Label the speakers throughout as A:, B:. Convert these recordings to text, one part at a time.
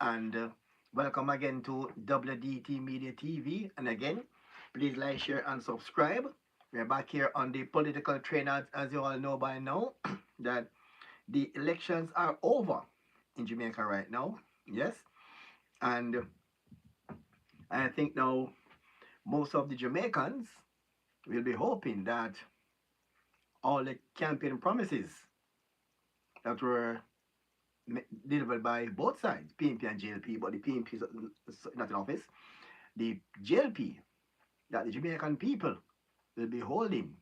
A: and welcome again to WDT Media TV. And again, please like, share, and subscribe. We're back here on the political train, as you all know by now, that the elections are over in Jamaica right now. Yes, and I think now most of the Jamaicans will be hoping that all the campaign promises that were delivered by both sides, PNP and JLP, but the PNP is not in office. The JLP, that the Jamaican people will be holding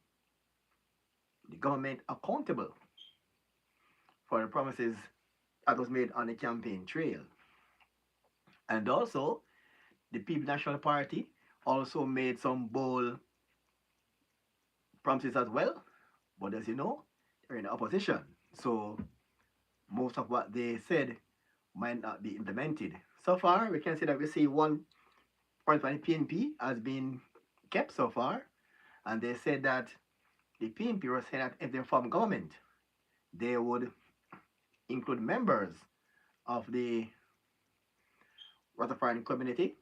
A: the government accountable for the promises that was made on the campaign trail. And also, the People National Party also made some bold promises as well, but as you know, they're in opposition. So most of what they said might not be implemented. So far, we can say that we see one point by the PNP has been kept so far, and they said that the PNP was saying that if they form government, they would include members of the Rastafarian community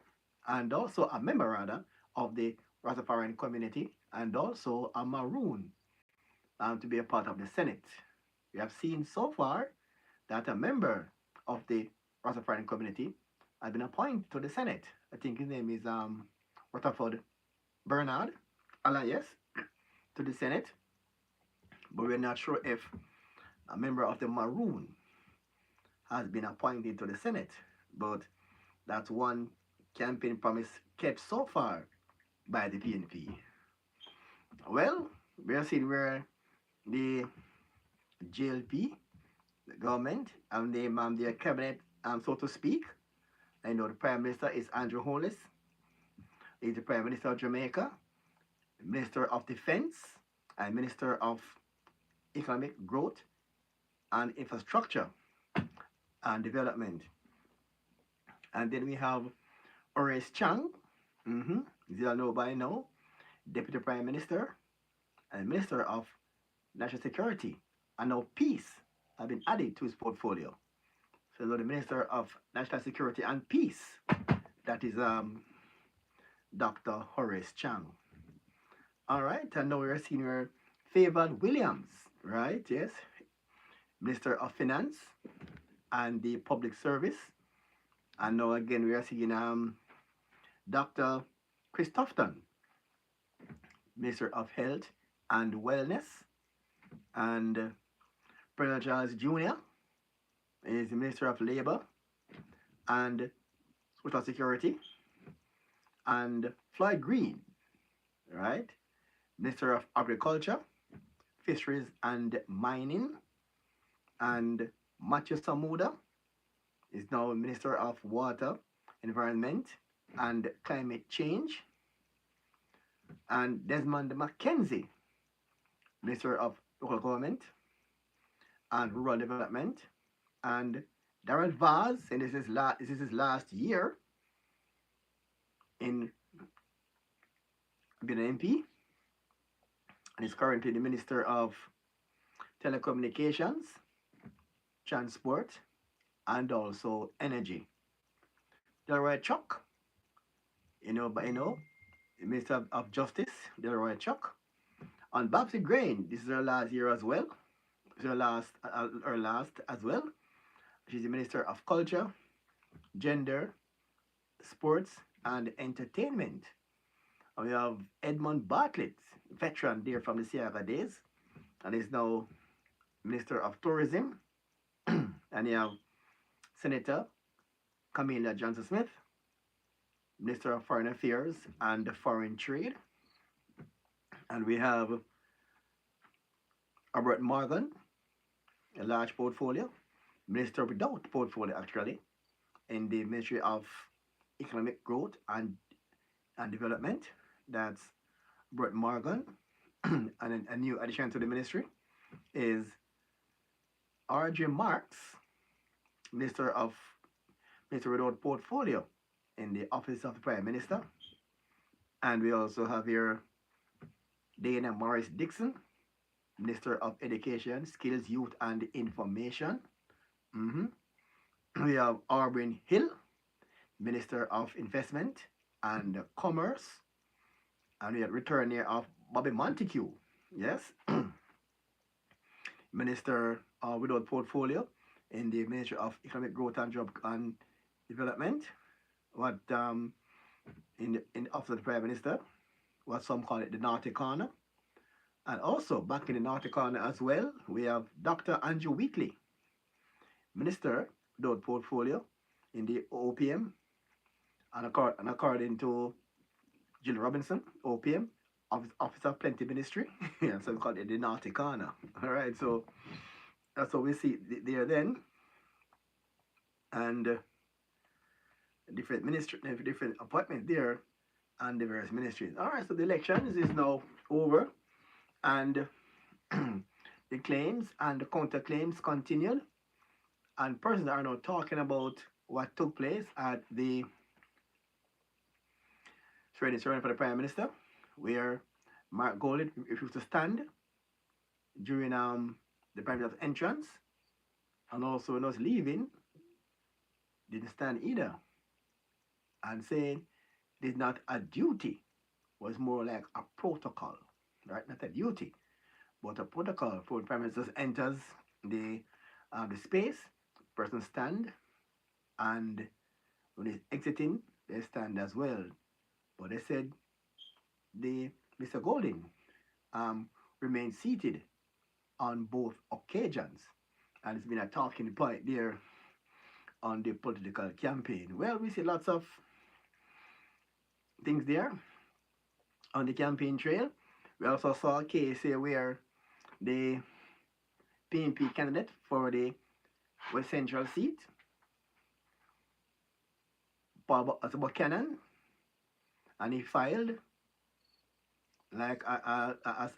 A: and also a member rather of the Rastafarian community and also a Maroon to be a part of the Senate. We have seen so far that a member of the Rastafarian community has been appointed to the Senate. I think his name is Rutherford Bernard Alias to the Senate, but we're not sure if a member of the Maroon has been appointed to the Senate. But that's one campaign promise kept so far by the PNP. Well, we are seeing where the JLP, the government, and their cabinet, so to speak. I know the Prime Minister is Andrew Holness. He's the Prime Minister of Jamaica, Minister of Defense, and Minister of Economic Growth and Infrastructure and Development. And then we have Horace Chang, you all know by now, Deputy Prime Minister and Minister of National Security. And now Peace have been added to his portfolio. So the Minister of National Security and Peace, that is Dr. Horace Chang. All right, and now we're seeing here Favored Williams, right? Yes, Minister of Finance and the Public Service. And now again we are seeing Dr. Chris Tufton, Minister of Health and Wellness, and President Charles Jr. is the Minister of Labor and Social Security, and Floyd Green, right, Minister of Agriculture, Fisheries and Mining, and Matthew Samuda is now Minister of Water, Environment and Climate Change, and Desmond McKenzie, Minister of Local Government and Rural Development, and Darren Vaz, and this is his last year in being an MP, and is currently the Minister of Telecommunications, Transport, and also Energy. Delroy Chuck, the Minister of Justice, Delroy Chuck. On Babsy Grain, this is her last year as well. This is her last as well. She's the Minister of Culture, Gender, Sports, and Entertainment. And we have Edmund Bartlett, veteran there from the Sierra days, and is now Minister of Tourism. And you have Senator Camilla Johnson Smith, Minister of Foreign Affairs and Foreign Trade. And we have Robert Morgan, a large portfolio, Minister without portfolio actually, in the Ministry of Economic Growth and Development. That's Brett Morgan. And a new addition to the ministry is R.J. Marks, Minister without portfolio in the Office of the Prime Minister. And we also have here Dana Morris Dixon, Minister of Education, Skills, Youth and Information. We have Auburn Hill, Minister of Investment and Commerce, and we have return here of Bobby Montague, yes, Minister without portfolio in the Ministry of Economic Growth and Job and Development. What in the office of the Prime Minister, what some call it the Naughty Corner. And also back in the Naughty Corner as well, we have Dr. Andrew Weekly, Minister without portfolio in the OPM, and according to Jill Robinson, OPM, Office of Plenty Ministry, yeah, so we call it the Naughty Corner. All right, so that's what we see there then, and different ministry, different appointments there, and the various ministries. All right, so the elections is now over, and the claims and the counterclaims continued, and persons are now talking about what took place at the ceremony for the Prime Minister, where Mark Golding refused to stand during the Prime Minister's entrance, and also when he was leaving, didn't stand either, and saying it is not a duty, was more like a protocol, right? Not a duty, but a protocol for the Prime Minister enters the space, person stand, and when he's exiting, they stand as well. But they said the Mr. Golding remained seated on both occasions, and it's been a talking point there on the political campaign. Well, we see lots of things there on the campaign trail. We also saw a case here where the PNP candidate for the West Central seat, Paul Buchanan, and he filed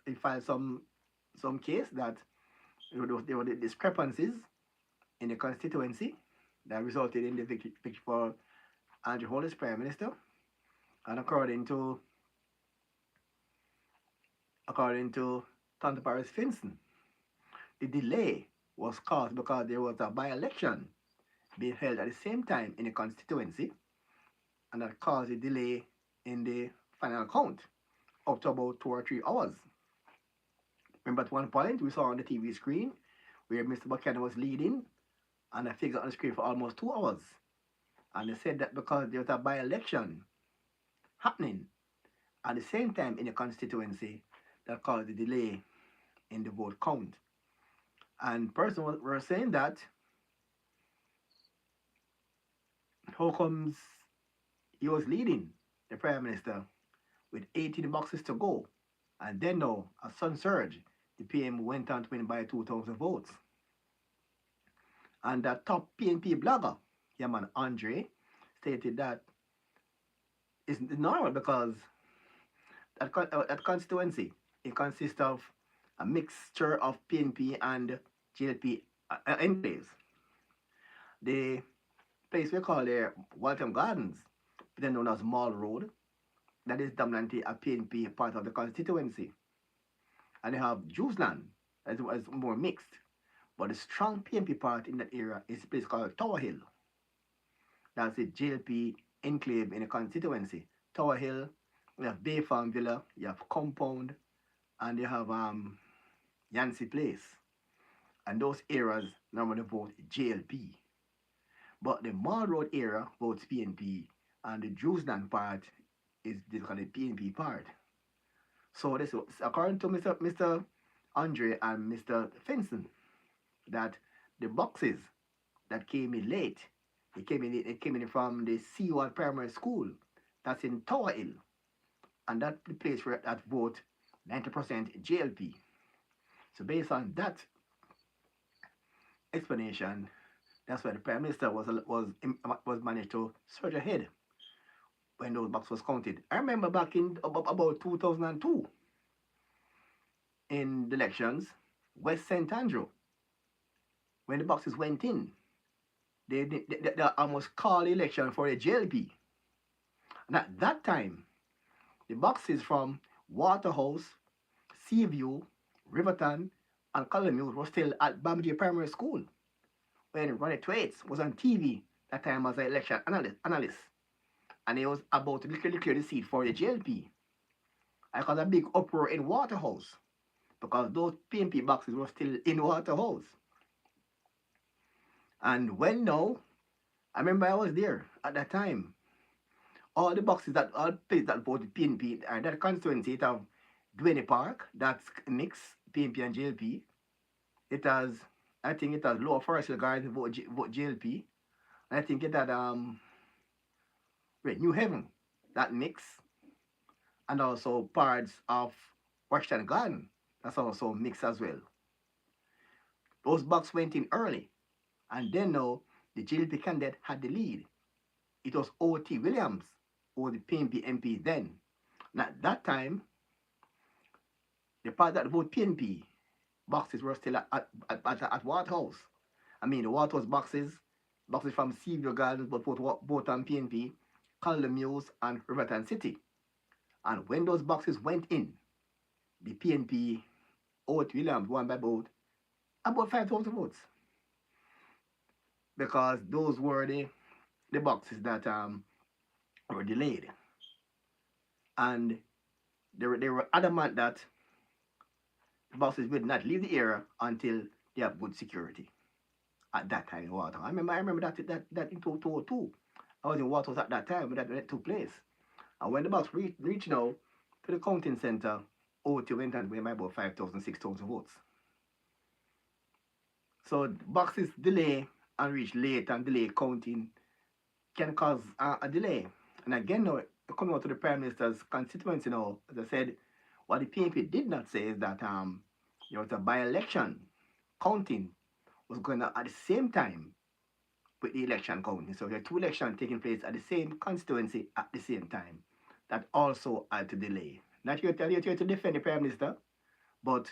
A: he filed some case that there were discrepancies in the constituency that resulted in the victory for Andrew Hollis, Prime Minister. And according to Tonto Paris Finson, the delay was caused because there was a by-election being held at the same time in the constituency, and that caused a delay in the final count up to about 2 or 3 hours. Remember at one point we saw on the TV screen where Mr. Buchanan was leading and a figure on the screen for almost 2 hours. And they said that because there was a by-election happening at the same time in the constituency, that caused the delay in the vote count. And persons were saying that how comes he was leading the Prime Minister with 18 boxes to go, and then now, a sudden surge, the PM went on to win by 2,000 votes. And the top PNP blogger, Yaman Andre, stated that it's normal because that constituency, it consists of a mixture of PNP and GLP enclaves. The place we call there Waltham Gardens, then known as Mall Road, that is dominantly a PNP part of the constituency. And they have Jewsland, as more mixed. But the strong PNP part in that area is a place called Tower Hill. That's a JLP enclave in the constituency. Tower Hill, you have Bay Farm Villa, you have Compound, and you have Yancey Place. And those areas normally vote JLP. But the Mall Road area votes PNP, and the Jewsland part is the PNP part. So this, according to Mr. Andre and Mr. Finson, that the boxes that came in late, it came in from the C1 Primary School, that's in Tower Hill, and that's the place where that vote 90% JLP. So based on that explanation, that's why the Prime Minister was managed to surge ahead when those boxes was counted. I remember back in about 2002, in the elections, West St. Andrew, when the boxes went in, they almost called the election for a JLP. And at that time, the boxes from Waterhouse, Seaview, Riverton, and Colonial were still at Bamji Primary School, when Ronnie Thwaites was on TV that time as an election analyst, and he was about to literally clear the seat for the JLP. I caused a big uproar in Waterhouse because those PNP boxes were still in Waterhouse. And when now, I remember I was there at that time. All the boxes that all places that voted PNP and that constituency it have Dwayne Park, that's mix PNP and JLP. It has I think it has Lower Forest Guards vote JLP. And I think it had New Haven, that mix, and also parts of Washington Garden, that's also mixed as well. Those boxes went in early, and then now the JLP candidate had the lead. It was O.T. Williams who was the PNP MP then. And at that time, the part that voted PNP boxes were still at Waterhouse. I mean, the Waterhouse boxes from Seaview Gardens, but both on PNP, Colony Mills, and Riverton City. And when those boxes went in, the PNP, O.T. Williams won by about 5,000 votes. Because those were the boxes that were delayed. And they were adamant that the boxes would not leave the area until they have good security. At that time in Waterhouse. I remember that in 2002. I was in Waterhouse at that time when that took place. And when the box reached now to the counting center, OT went and won by about 5,000, 6,000 votes. So boxes delay and reach late and delay counting can cause a delay. And again, now, coming out to the Prime Minister's constituency now, as I said, what the PNP did not say is that there was a by-election counting was going on at the same time with the election counting. So there are two elections taking place at the same constituency at the same time. That also had to delay. Not here to defend the Prime Minister, but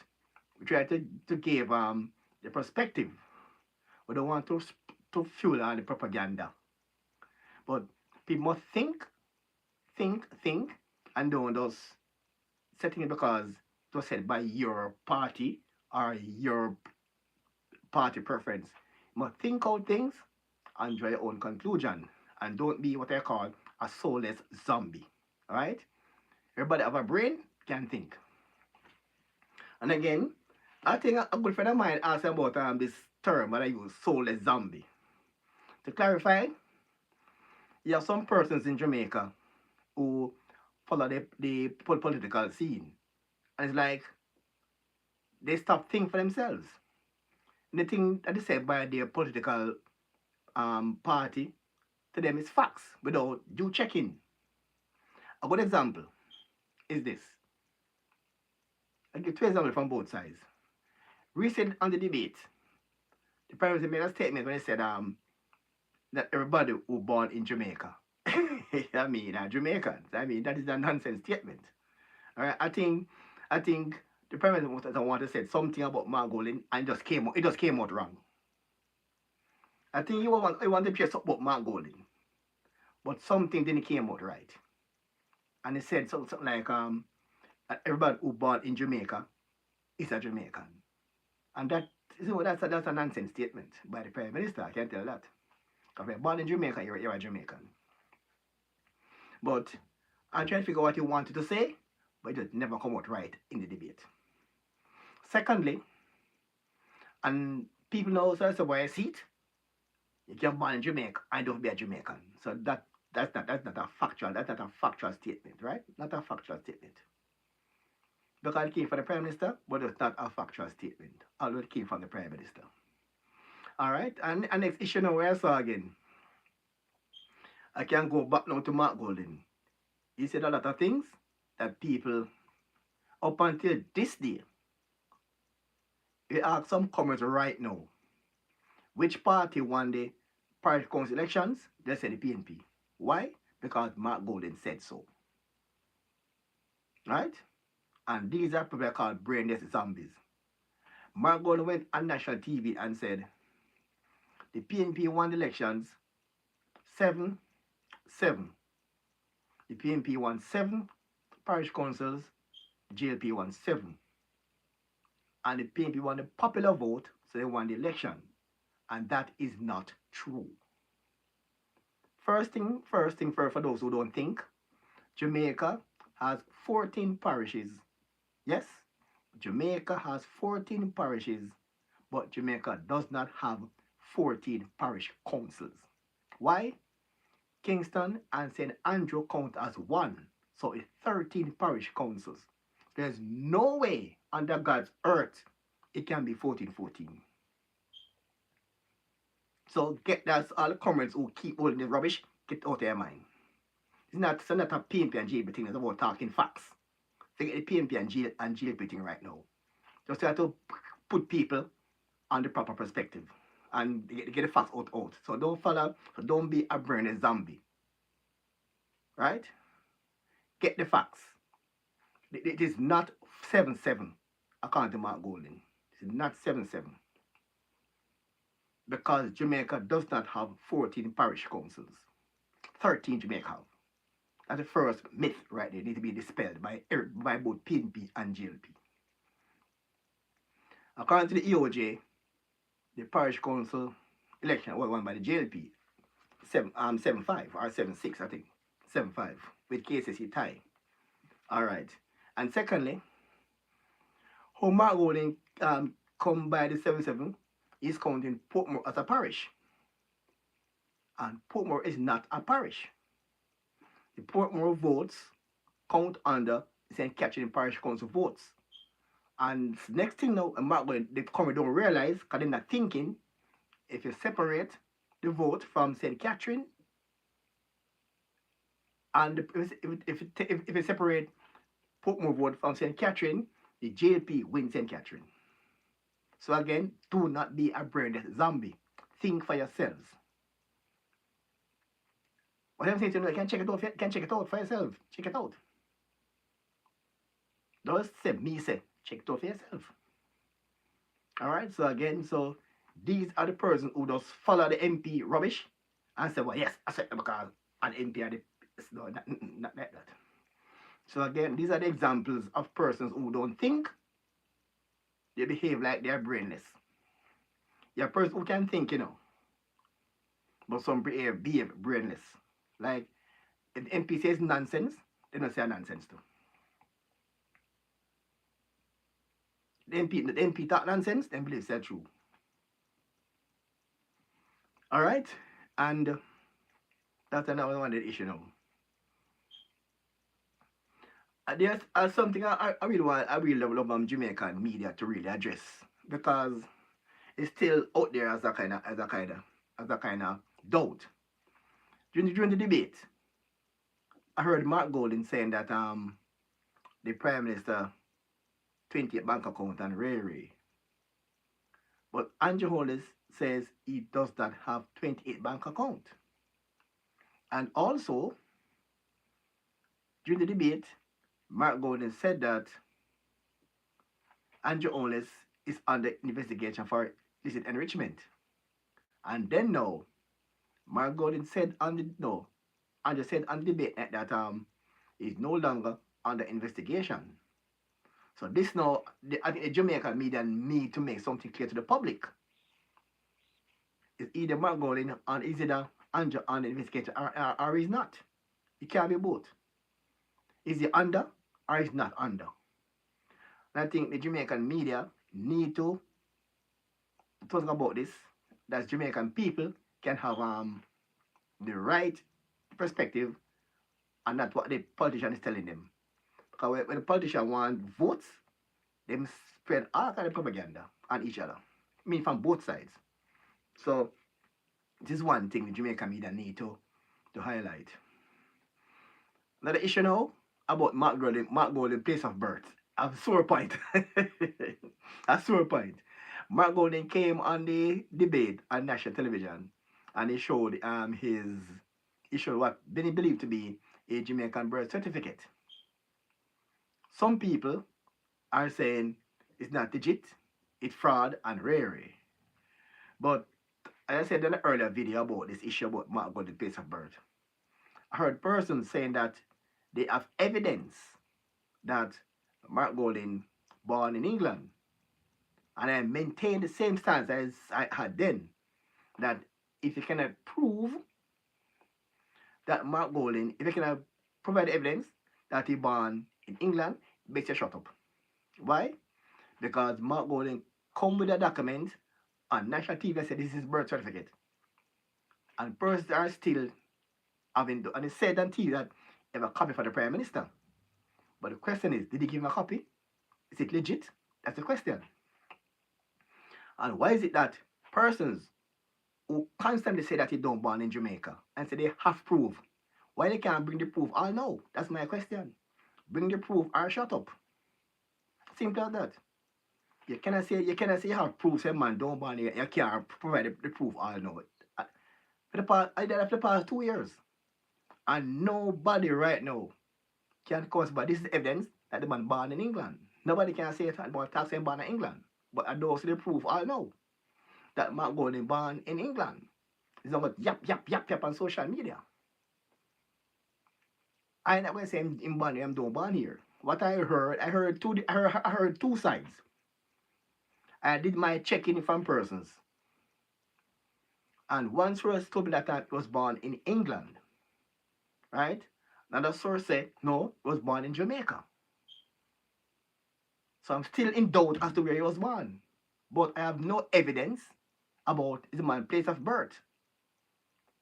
A: we try to give the perspective. We don't want to fuel the propaganda. But people must think, and don't just setting it because it was said by your party or your party preference. You must think out things and draw your own conclusion. And don't be what I call a soulless zombie. Alright? Everybody have a brain, can think. And again, I think a good friend of mine asked about this term that I use, soulless zombie. To clarify, you have some persons in Jamaica who follow the political scene. And it's like they stop thinking for themselves. And the thing that they say by their political party, to them is facts without due checking. A good example is this. I'll give two examples from both sides. Recent on the debate, the Prime Minister made a statement when he said that everybody who born in Jamaica, I mean, Jamaicans. I mean, that is a nonsense statement. All right, I think the Prime Minister wanted to say something about Margolin and it just came out wrong. I think he wanted to say something about Margolin, but something didn't came out right. And he said something like everybody who born in Jamaica is a Jamaican. And that's a nonsense statement by the Prime Minister, I can tell that. Because if you're born in Jamaica, you're a Jamaican. But I'm trying to figure out what he wanted to say, but it just never come out right in the debate. Secondly, and people know also why I see it, you can born in Jamaica and don't be a Jamaican. So that's not a factual statement, right? Not a factual statement. Because it came from the Prime Minister, but it's not a factual statement. Although it came from the Prime Minister. Alright, and next issue now where I saw again. I can go back now to Mark Golding. He said a lot of things that people, up until this day, he asked some comments right now. Which party won the parish council elections? They said the PNP. Why? Because Mark Golding said so. Right? And these are people called brainless zombies. Mark Golding went on national TV and said, the PNP won the elections 7-7. The PNP won 7 parish councils, JLP won 7. And the PNP won the popular vote, so they won the election. And that is not true. First, for those who don't think, Jamaica has 14 parishes. Yes, Jamaica has 14 parishes, but Jamaica does not have 14 parish councils. Why? Kingston and St. Andrew count as one, so it's 13 parish councils. There's no way under God's earth it can be 1414. So get that's all the comments who keep holding the rubbish, get out of your mind. It's not a PNP and GLP thing, it's about talking facts. Forget the PNP and GLP thing right now. Just try to put people on the proper perspective and get the facts out. So don't follow, so don't be a brainless zombie. Right? Get the facts. It is not 7-7 according to Mark Golding. It is not 7-7. Because Jamaica does not have 14 parish councils. 13 Jamaica have. That's the first myth right there. Need to be dispelled by both PNP and GLP. According to the EOJ, the parish council election was won by the GLP 7-5 or 7-6, I think. 7-5 with KCC tie. Alright. And secondly, how Mark Golding come by the 7-7 is counting Portmore as a parish. And Portmore is not a parish. The Portmore votes count under St. Catherine Parish Council votes. And next thing now, Mark Golding, they come don't realize, because they're not thinking, if you separate the vote from St. Catherine, and if you separate Portmore vote from St. Catherine, the JP wins St. Catherine. So again, do not be a brainless zombie. Think for yourselves. What I'm saying to you, you can check it out for yourself. Check it out. Don't say me say, check it out for yourself. Alright, so again, so these are the persons who just follow the MP rubbish and say, well, yes, I said because an MP are the no, not like that. So again, these are the examples of persons who don't think, they behave like they're brainless. You're a person who can think, but some behave brainless. Like, if the MP says nonsense, they don't say nonsense too. The MP talk nonsense, then believe it's true. Alright? And that's another one issue now. There's something I really love Jamaican media to really address, because it's still out there as a kind of doubt. During the debate, I heard Mark Golding saying that the Prime Minister 28 bank account and Ray. But Andrew Hollis says he does not have 28 bank account. And also, during the debate, Mark Golding said that Andrew Hollis is under investigation for illicit enrichment. And then now, Mark Golding said Andrew said on the debate that he's no longer under investigation. So this now, I think the Jamaican media need to make something clear to the public. It's either Mark Golding and is either Andrew under investigation or he's not. It can't be both. Is he under or is not under? And I think the Jamaican media need to talk about this, that Jamaican people can have the right perspective and not what the politician is telling them. Because when the politician want votes, they spread all kind of propaganda on each other. I mean, from both sides. So, this is one thing the Jamaican media need to highlight. Another issue now about Mark Golding place of birth. A sore point. A sore point. Mark Golding came on the debate on national television and he showed what many believe to be a Jamaican birth certificate. Some people are saying it's not legit, it's fraud and rare. But as I said in an earlier video about this issue about Mark Golding place of birth, I heard persons saying that they have evidence that Mark Golding born in England. And I maintain the same stance as I had then. that if you cannot prove that Mark Golding, if you cannot provide evidence that he born in England, makes you shut up. Why? Because Mark Golding come with a document on national TV and said this is his birth certificate. And persons are still having, and it said on TV that he have a copy for the Prime Minister. But the question is, did he give him a copy? Is it legit? That's the question. And why is it that persons who constantly say that he don't born in Jamaica and say they have proof, why they can't bring the proof? I know. That's my question. Bring the proof or shut up. Simple as that. You cannot say you have proof say man don't born here. You can't provide the proof. I know it. I did that for the past 2 years. And nobody right now can cause, but this is evidence that the man born in England. Nobody can say that about tax him born in England. But I don't see the proof. I know that Mark Golding born in England. It's not yap on social media. I ain't not gonna say him born here, I'm don't born here. What I heard two sides. I did my checking from persons. And one source told me that I was born in England. Right? Another source said, no, he was born in Jamaica. So I'm still in doubt as to where he was born. But I have no evidence about his man's place of birth.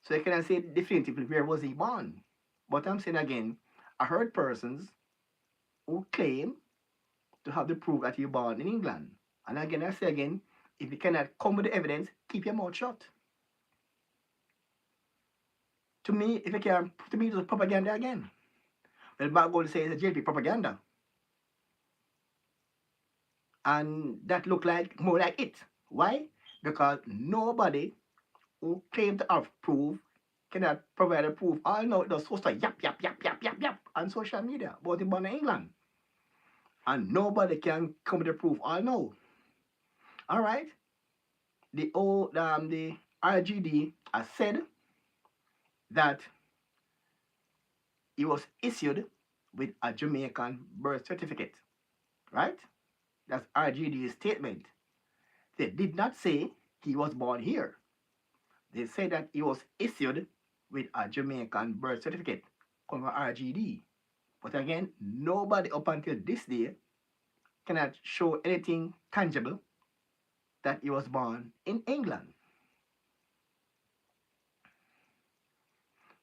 A: So I cannot say definitively where was he born. But I'm saying again, I heard persons who claim to have the proof that he was born in England. And again, I say again, if you cannot come with the evidence, keep your mouth shut. To me, if you can, to me, it's propaganda again. Well, Mark Gold says it's JP propaganda. And that look like more like it. Why? Because nobody who claim to have proof cannot provide a proof. All know it was supposed to yap on social media about him born in England. And nobody can come with the proof. All know. All right. The RGD has said that he was issued with a Jamaican birth certificate. Right? That's RGD's statement. They did not say he was born here. They said that he was issued with a Jamaican birth certificate from RGD. But again, nobody up until this day cannot show anything tangible that he was born in England.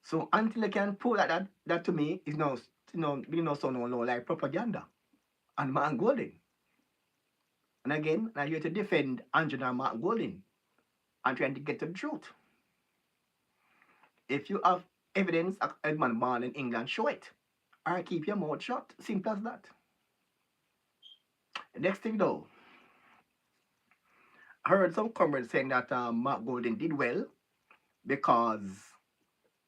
A: So until they can prove that to me is no, so no like propaganda and Mark Golding. And again, I'm here to defend Angela and Mark Golding and trying to get to the truth. If you have evidence of a man born in England, show it. Or keep your mouth shut. Simple as that. The next thing though, I heard some comrades saying that Mark Golding did well because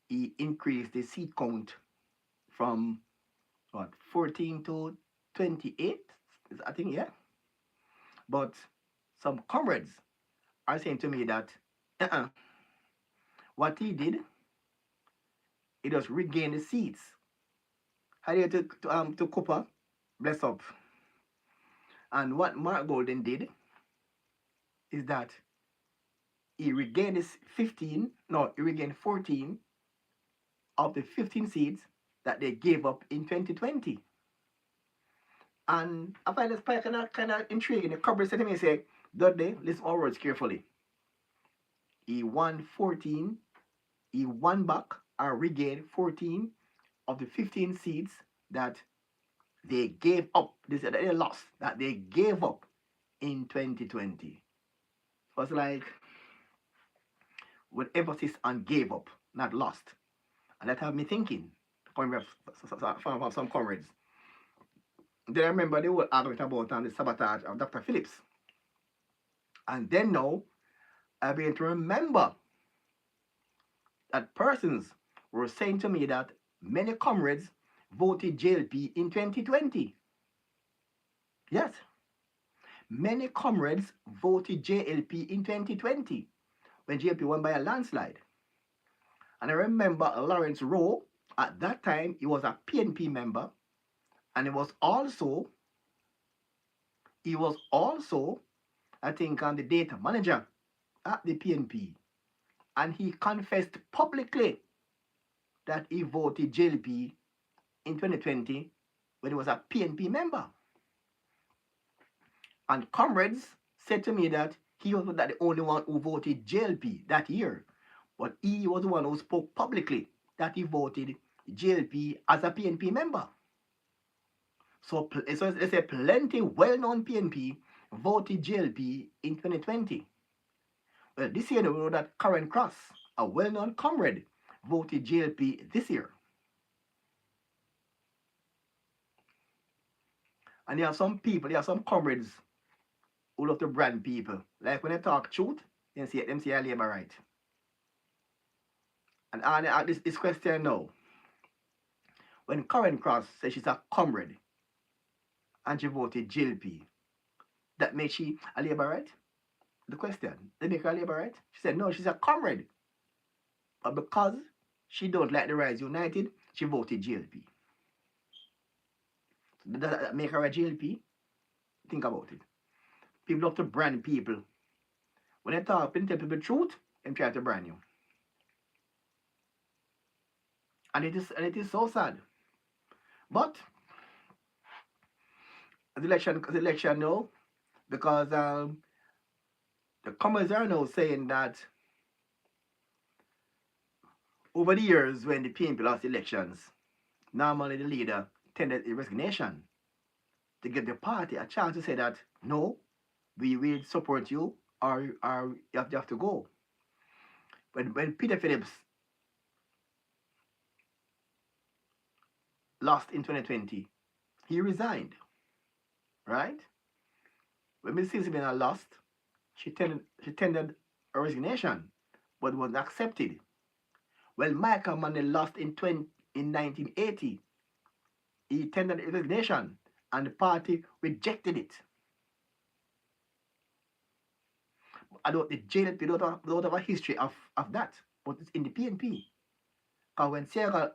A: he increased the seat count from 14 to 28, I think, yeah. But some comrades are saying to me that what he did, he just regained the seats. How did to Cooper, bless up. And what Mark Golding did is that he regained his 14 of the 15 seats that they gave up in 2020. And I find this part kind of intriguing. The corporate said to me, say, Dudley, listen our words carefully. He won back or regained 14 of the 15 seats that they gave up. They lost, that they gave up in 2020. So it's like with emphasis on gave up, not lost. And that have me thinking, from some comrades. Then I remember they were arguing about the sabotage of Dr. Phillips. And then now, I began to remember that persons were saying to me that many comrades voted JLP in 2020. Yes. Many comrades voted JLP in 2020 when JLP won by a landslide. And I remember Lawrence Rowe, at that time, he was a PNP member, and he was also, I think, the data manager at the PNP. and he confessed publicly that he voted JLP in 2020 when he was a PNP member. And comrades said to me that he was not the only one who voted JLP that year, but he was the one who spoke publicly that he voted JLP as a PNP member. So they say plenty well-known PNP voted JLP in 2020. Well, this year we know that Karen Cross, a well-known comrade, voted JLP this year. And there are some people, there are some comrades who love to brand people. Like when they talk truth, them say a labor right. And I this question now. When Karen Cross says she's a comrade and she voted JLP, that makes she a labor right? The question. They make her a labor right? She said no, she's a comrade. But because she don't like the Rise United, she voted JLP. So does that make her a JLP? Think about it. People love to brand people. When they talk, when they tell people the truth, they try to brand you. And it is so sad. But the election now, because the comments are now saying that over the years when the PNP lost elections, normally the leader tendered a resignation to give the party a chance to say that no, we will support you or you have to go. When Peter Phillips lost in 2020, he resigned, right? When Mrs. Sabina lost, she tendered a resignation, but was accepted. Well, Michael Manley lost in 1980. He tendered a resignation, and the party rejected it. I don't the JLP don't have a history of that, but it's in the PNP. Because when Sierra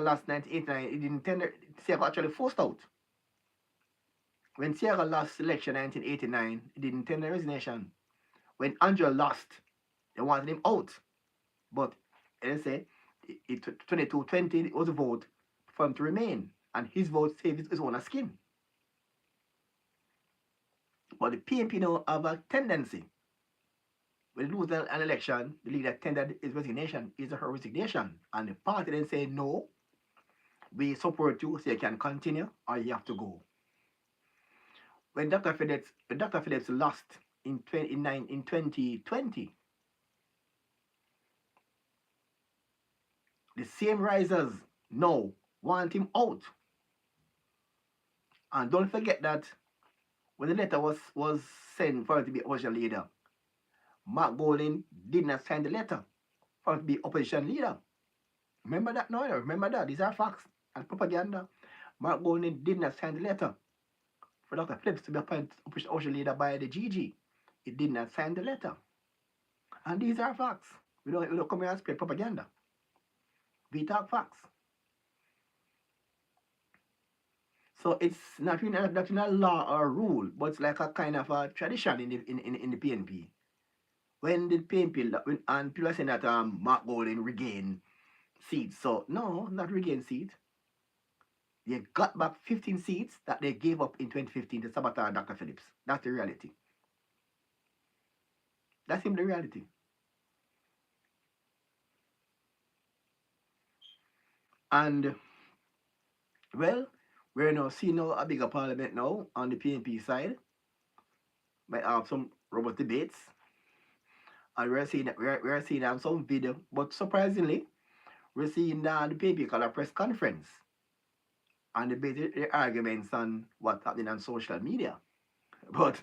A: lost 1989, he didn't tender. Sierra actually forced out. When Sierra lost election 1989, he didn't tender resignation. When Andrew lost, they wanted him out. But they say 22-20 was a vote for him to remain, and his vote saved his own skin. But the PNP now have a tendency. When they lose an election, the leader tendered his resignation, his or her resignation, and the party then say, no, we support you so you can continue or you have to go. When Dr. Phillips lost in 2020, the same risers now want him out. And don't forget that when the letter was sent for him to be opposition leader, Mark Golding did not sign the letter for him to be opposition leader. Remember that now? Remember that? These are facts and propaganda. Mark Golding did not sign the letter for Dr. Phillips to be appointed opposition leader by the GG. He did not sign the letter. And these are facts. We don't come here and spread propaganda. We talk facts. So it's not in a law or rule, but it's like a kind of a tradition in the PNP. When the PNP and people are saying that Mark Golding regained seats. So no, not regain seats. They got back 15 seats that they gave up in 2015 to sabotage Dr. Phillips. That's the reality. That's simply the reality. And well, we're now seeing now a bigger parliament now on the PNP side. Might have some robust debates. And we're seeing some video, but surprisingly, we're seeing the PNP call a press conference and debate the arguments on what's happening on social media. But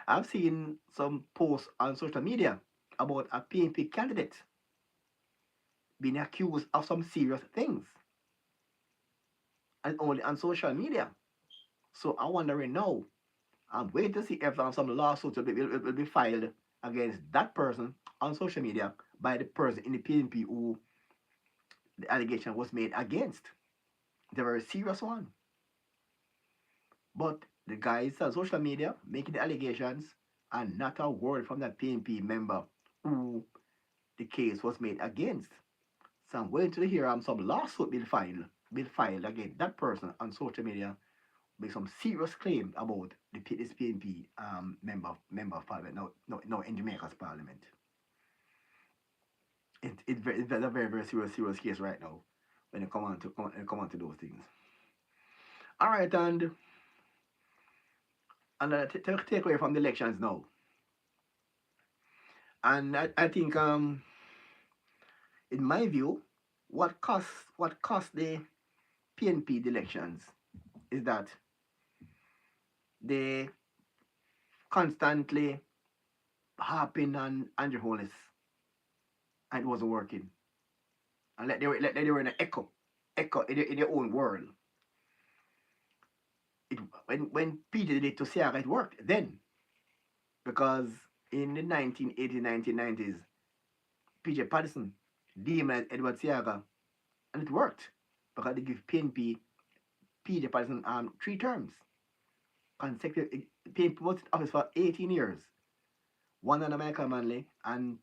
A: I've seen some posts on social media about a PNP candidate being accused of some serious things, and only on social media. So I'm wondering now, I'm waiting to see if some lawsuits will be filed against that person on social media by the person in the PNP who the allegation was made against. They were a serious one. But the guys on social media making the allegations and not a word from that PNP member who the case was made against. So I'm waiting to hear some lawsuit bill filed against that person on social media with some serious claim about this PNP member of parliament. No, in Jamaica's parliament. It's a very very serious case right now when it come on to those things. All right, and take away from the elections now, and I think in my view, what cost the PNP the elections is that they constantly harping on Andrew Holness, and it wasn't working, and like they were in an echo in their own world. When PJ did it to Siaga, it worked then, because in the 1980s, 1990s, PJ Patterson demonized Edward Siaga, and it worked because they give PNP PJ Patterson 3 terms consecutive. PNP was in office for 18 years, one under Michael Manley and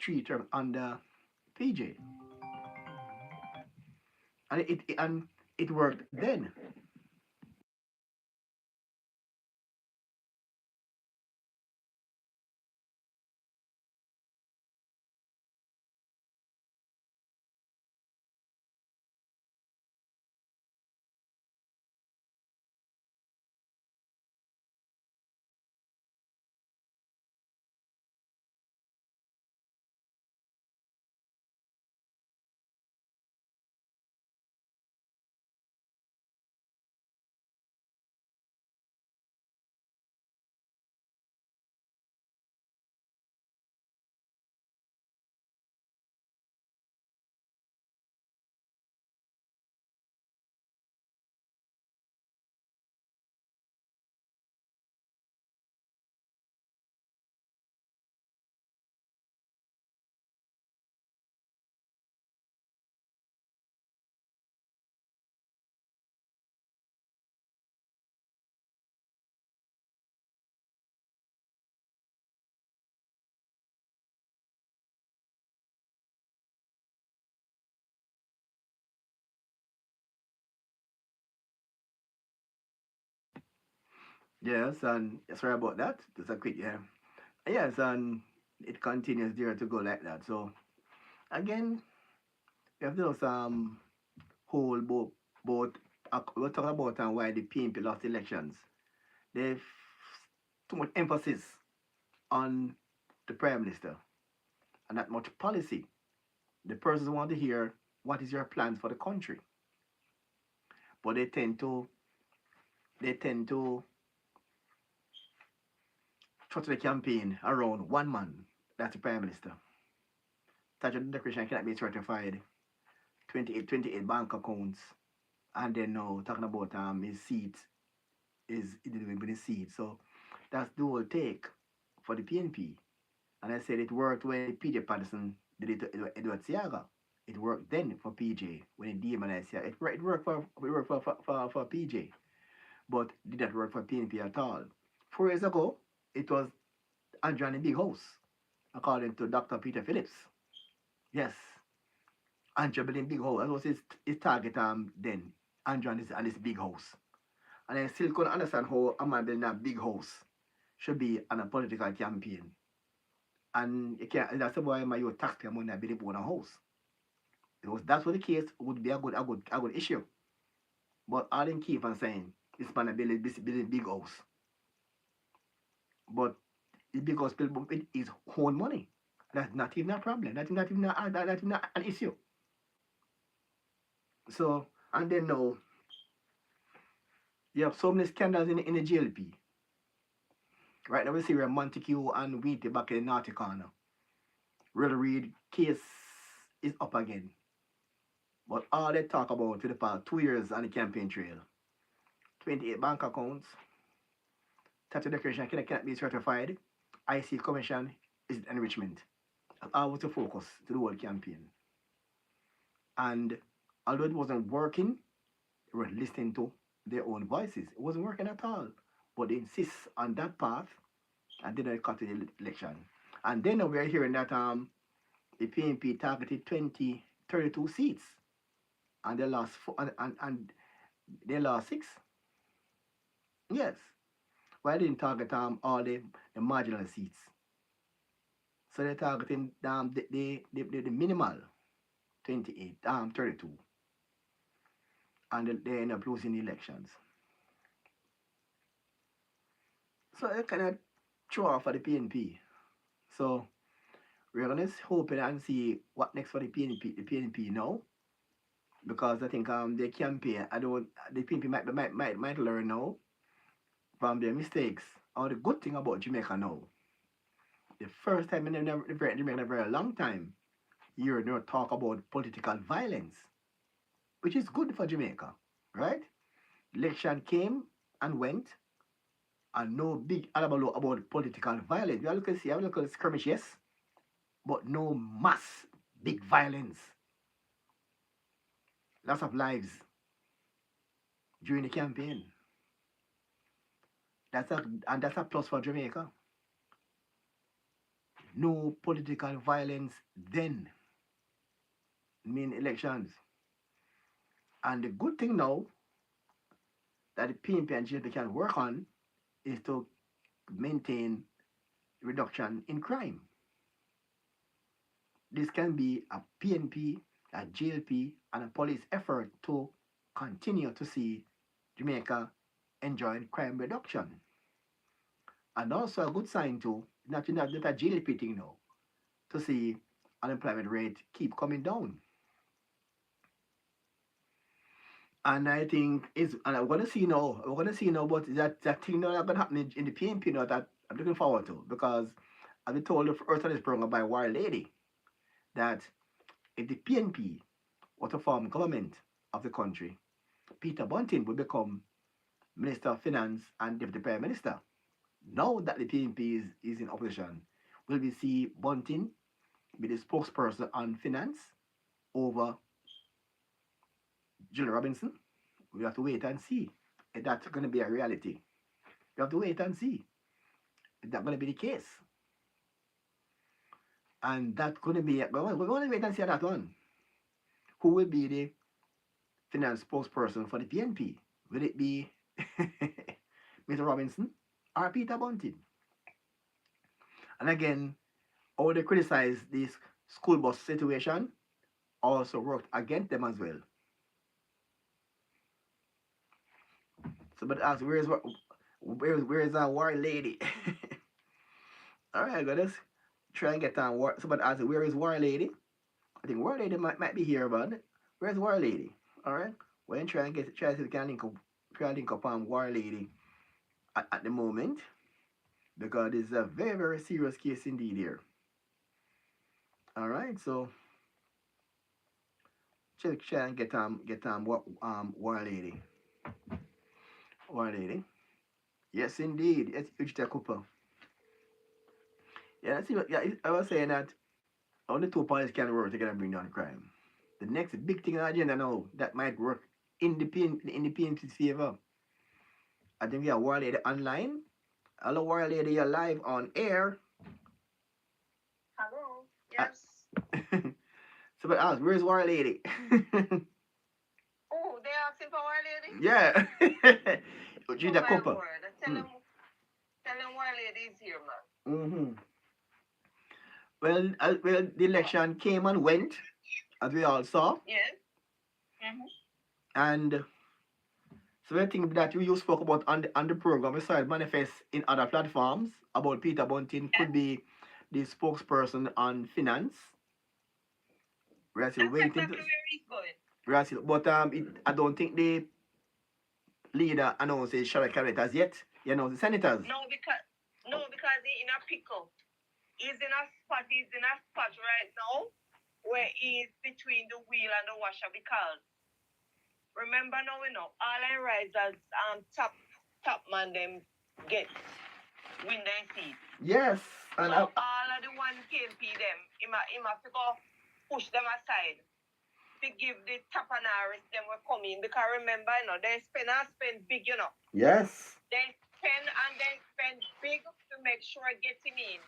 A: 3 terms under PJ, and it worked then. Yes, and sorry about that. Just a quick, yeah. Yes, and it continues there to go like that. So again, we have those whole both we're talking about why the PNP lost elections. There's too much emphasis on the prime minister and not much policy. The persons want to hear what is your plans for the country, but they tend to structure the campaign around one man. That's the prime minister. Statutory declaration cannot be certified. 28 bank accounts, and then now talking about his seat is he didn't win his seat. So that's the whole take for the PNP. And I said it worked when PJ Patterson did it to Edward Siaga. It worked then for PJ when he demonized Siaga. It worked for PJ, but did not work for PNP at all. 4 years ago, it was Andrew and the Big House, according to Dr. Peter Phillips. Yes, Andrew building big house. That was his target then. Andrew and his big house. And I still couldn't understand how a man building a big house should be on a political campaign. And you can't, that's why my your taxpayer money building on a house. Because that's what the case would be a good issue. But all them keep on saying this man building big house. But the big house built with his own money. That's not even a problem. That's not even an issue. So and then now you have so many scandals in the GLP. Right now we see where Montague and Wheaty back in the naughty corner. Real Reid case is up again. But all they talk about for the past 2 years on the campaign trail. 28 bank accounts, tax declaration cannot be certified. IC commission is enrichment. That's always the focus to the whole campaign. And although it wasn't working, they were listening to their own voices. It wasn't working at all. But they insist on that path and did not cut to the election. And then we are hearing that the PNP targeted 32 seats, and they lost four, and they lost six. Yes, why didn't target all the marginal seats? So they're targeting the minimal 28 32, and they end up losing the elections. So they kind of throw off for the PNP. So we're gonna hope and see what next for the PNP. The PNP now, because I think their campaign. I don't. The PNP might learn now from their mistakes. Or the good thing about Jamaica now, the first time in Jamaica in a very long time, you hear no talk about political violence, which is good for Jamaica, right? Election came and went, and no big alabaloo about political violence. We are looking see, have a look skirmish, yes, but no mass big violence. Lots of lives during the campaign. That's a plus for Jamaica. No political violence then. Mean elections. And the good thing now that the PNP and GLP can work on is to maintain reduction in crime. This can be a PNP, a GLP, and a police effort to continue to see Jamaica enjoying crime reduction. And also a good sign too, not a GLP thing now, to see unemployment rate keep coming down. And I think it's and I'm gonna see now. We're gonna see now, but that thing now that's gonna happen in the PNP now that I'm looking forward to, because I've been told earlier on this program by War Lady that if the PNP were to form government of the country, Peter Bunting will become Minister of Finance and Deputy Prime Minister. Now that the PNP is in opposition, will we see Bunting be the spokesperson on finance over Julian Robinson? We have to wait and see if that's going to be a reality. We have to wait and see if that's going to be the case. And that's going to be, we're going to wait and see that one. Who will be the finance spokesperson for the PNP? Will it be Mr. Robinson or Peter Bunting? And again, how they criticize this school bus situation also worked against them as well. So, but ask, where's our war lady? All right, let's try and get on war. So, but ask, where is war lady? I think war lady might be here, but where's war lady? All right, we're try and try to see if we can link up on war lady at the moment, because this is a very very serious case indeed here. All right, so try and get war lady. War lady. Yes, indeed. Yes, Ujita Cooper. Yeah, that's it. Yeah, I was saying that only two parties can work together and bring down crime. The next big thing on the agenda now that might work in the PNP's favor. I think we have War Lady online. Hello, War Lady, you're live on air.
B: Hello. Yes.
A: So, but ask, where's War Lady?
B: Oh, they asking for War Lady?
A: Yeah.
B: Oh my Cooper. Word. Tell them War Lady is here, man.
A: Mm-hmm. Well, the election came and went, as we all saw.
B: Yes. Mm-hmm.
A: And so I think that you spoke about on the program, we saw it manifest in other platforms about Peter Bunting could be the spokesperson on finance.
B: That's exactly where he's going.
A: But I don't think the leader announced his shadow cabinet as yet. You know, the senators.
B: No, because he's in a pickle. He's in a spot right now where he's between the wheel and the washer, because remember now, all I rise as top man them get win their seat.
A: Yes.
B: And so all of the one KMP them, him have to go push them aside to give the Tapanaris them will come in, because remember, they spend big,
A: Yes.
B: They spend big to make sure get him in.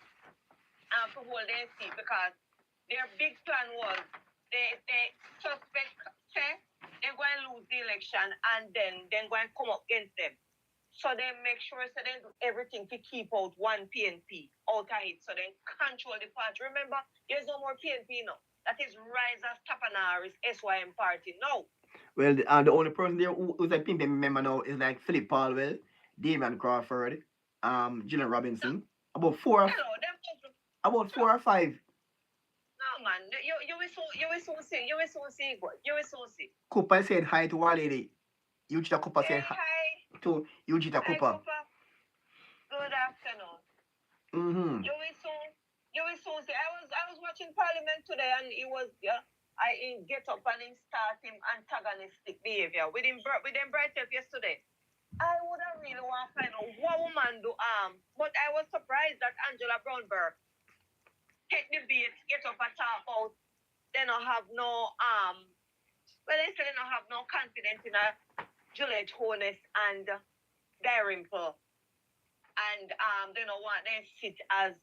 B: to hold their seat because their big plan was they suspect say they're going to lose the election and then they're going to come up against them. So they make sure so they do everything to keep out one PNP out of it so they control the party. Remember, there's no more PNP now. That is Risers Tapanaris SYM party. No.
A: Well, the only person there who's a PNP member now is like Philip Palwell, Damian Crawford, Julian Robinson. About
B: Hello, them
A: about 4 or 5.
B: no man. You will soon see. You will soon see good. You will soon see.
A: Cooper said hi to one lady. Eugita Cooper
B: Hey,
A: said
B: hi.
A: to Eugita
B: Hi,
A: Cooper.
B: Cooper. Good afternoon.
A: Mm-hmm.
B: You will soon see. I was watching Parliament today, and it was I get up and him start him antagonistic behavior with him bright up yesterday. I would have really want to find out what woman do but I was surprised that Angela Brownberg take the bait, get up and talk about they don't have no well they say they don't have no confidence in a Juliet Honest and Dalrymple. And they don't want them sit as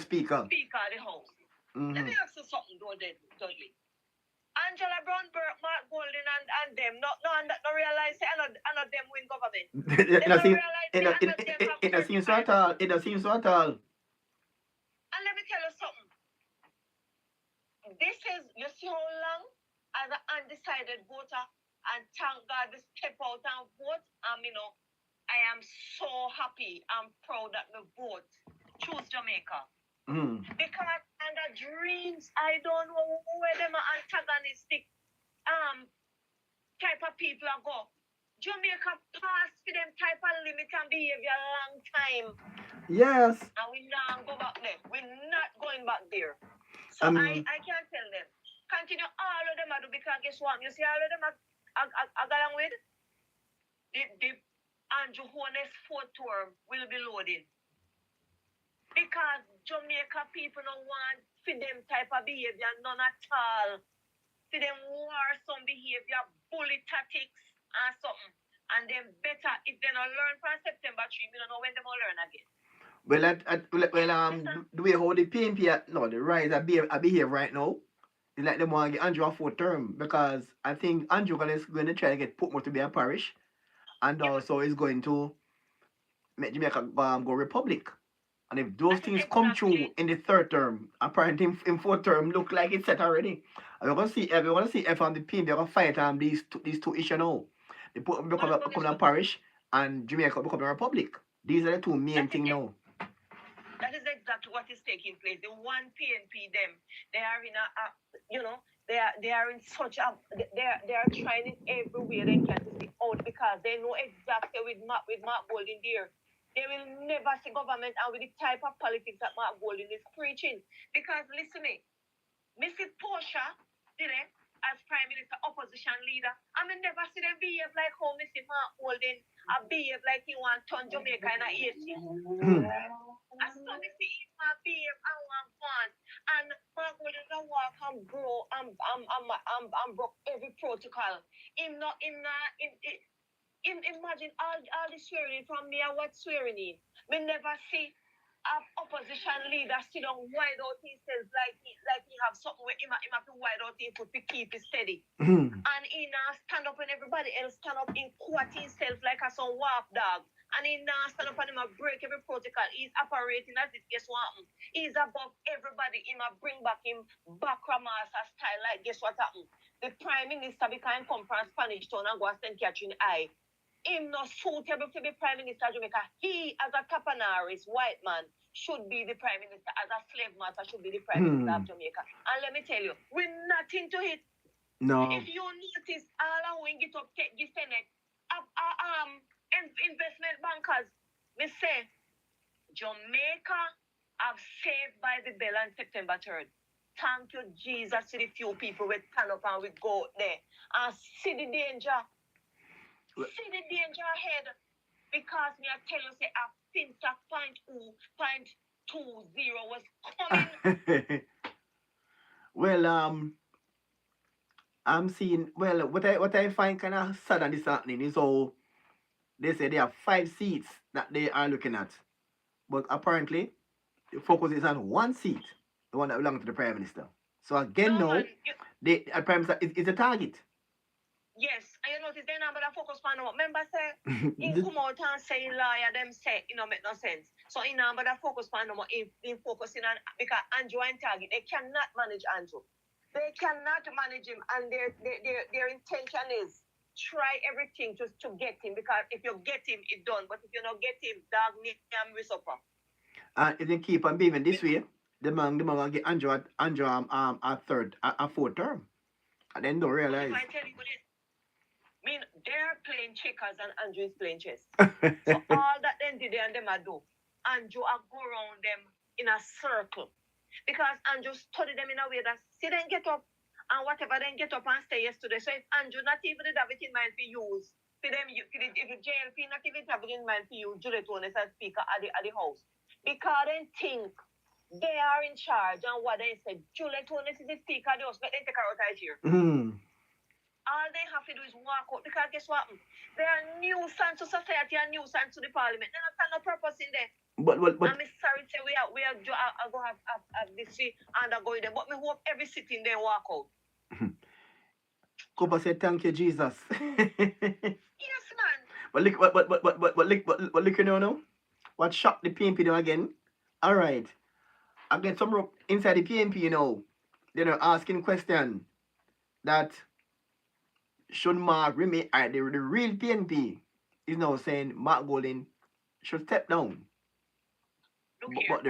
A: Speaker
B: of the House. Let me ask you something, Dudley. Angela Brownberg, Mark Golden, and them, no, realize I know them win government.
A: It doesn't seem so at all. It doesn't seem so at all.
B: And let me tell you something. This is, you see how long as an undecided voter, and thank God we step out and vote. I am so happy and proud that we vote. Choose Jamaica. Because under dreams, I don't know where them are antagonistic type of people are go. Jamaica passed for them type of limit and behavior a long time.
A: Yes.
B: And we not go back there. We're not going back there. So I can't tell them. Continue all of them I do because guess what? You see all of them I got along with? The Andrew Honest 4th tour will be loading. Because Jamaica people don't want for them type of behavior, none at all. For them war some behavior, bully tactics and something. And then better if they don't learn from September 3, we don't know when they will learn again.
A: The way how the PNP the rise I behave right now, it's like they want to get Andrew a 4th term because I think Andrew is going to try to get Portmore to be a parish, and also is going to make Jamaica go republic. And if those things come true in the 3rd term, apparently in 4th term look like it's set already. And we're gonna see if on the PNP they're gonna fight these two issues now. They become a parish and Jamaica become a republic. These are the two main things now.
B: That is exactly what is taking place. The one PNP them, they are in they are in such a they are trying it everywhere they can to stick out because they know exactly with Mark Golden there. They will never see government and with the type of politics that Mark Golden is preaching. Because listen me, Mrs. Portia did it as Prime Minister opposition leader. I mean never see them behave like how Mr. Mark Golden behave like he want to turn Jamaica in a 80. I saw me see him behave and want fun. And Mark Golden can walk and grow and broke every protocol. Imagine all the swearing from me and what swearing in. We never see opposition leader sit down wide out himself like he have something where him have to wide out his foot to keep it steady. And he now stand up when everybody else stand up in quat himself like a some warp dog. And he now stand up and him break every protocol. He's operating as if guess what happened. He's above everybody. Him bring back him Bakramasa style like guess what happened. The Prime Minister became come from Spanish Town and go and St. Catherine Eye. Him not suitable to be Prime Minister of Jamaica. He, as a Tapanaris white man, should be the Prime Minister. As a slave master, should be the Prime Minister of Jamaica. And let me tell you, we're not into it.
A: No.
B: If you notice, all our wing it up, take the Senate, investment bankers, we say, Jamaica have saved by the bell on September 3rd. Thank you, Jesus, to the few people we stand up and we go there and see the danger. See the danger ahead because me I tell you say a FinTech 0.20 was coming.
A: Well, I'm seeing what I find kind of sad and disheartening is how they say there are 5 seats that they are looking at, but apparently The focus is on one seat, the one that belongs to the Prime Minister. So again,
B: No
A: now,
B: man.
A: the Prime Minister is a target.
B: Yes, and you notice they now better focus on what member say. In
A: The-
B: come out and say lawyer them say make no sense. So in now better focus on what in focusing on because Andrew and Target they cannot manage Andrew. They cannot manage him, and their intention is try everything to get him because if you get him, it's done. But if you don't get him, dog name will suffer.
A: and if they keep on behaving this way, the man gonna get Andrew a fourth term. And then don't
B: But if
A: realize.
B: I tell you what it, I mean, they're playing checkers and Andrew is playing chess. So all that then did and them a do, Andrew a go around them in a circle. Because Andrew studied them in a way that see them get up and whatever then get up and stay yesterday. So if Andrew not even did have it in mind for use, for them if the JLP not even have it in mind for you, Julian as speaker at the house. Because they think they are in charge and what they said, Julian is the speaker of the house, but they take her out of here. All they have to do is walk out because guess what? They are nuisance to society and nuisance to the parliament. They don't have no purpose in there.
A: But
B: I'm sorry to say we are go have this and go there. But me hope every sitting there walk out.
A: Cooper said, "Thank you, Jesus."
B: Yes, man.
A: But look, but look, you know, what shocked the PNP now again? All right, I get some rope inside the PNP, you know. They're asking question that should Mark remain the real PNP is now saying Mark Golden should step down.
B: Look
A: But,
B: here,
A: but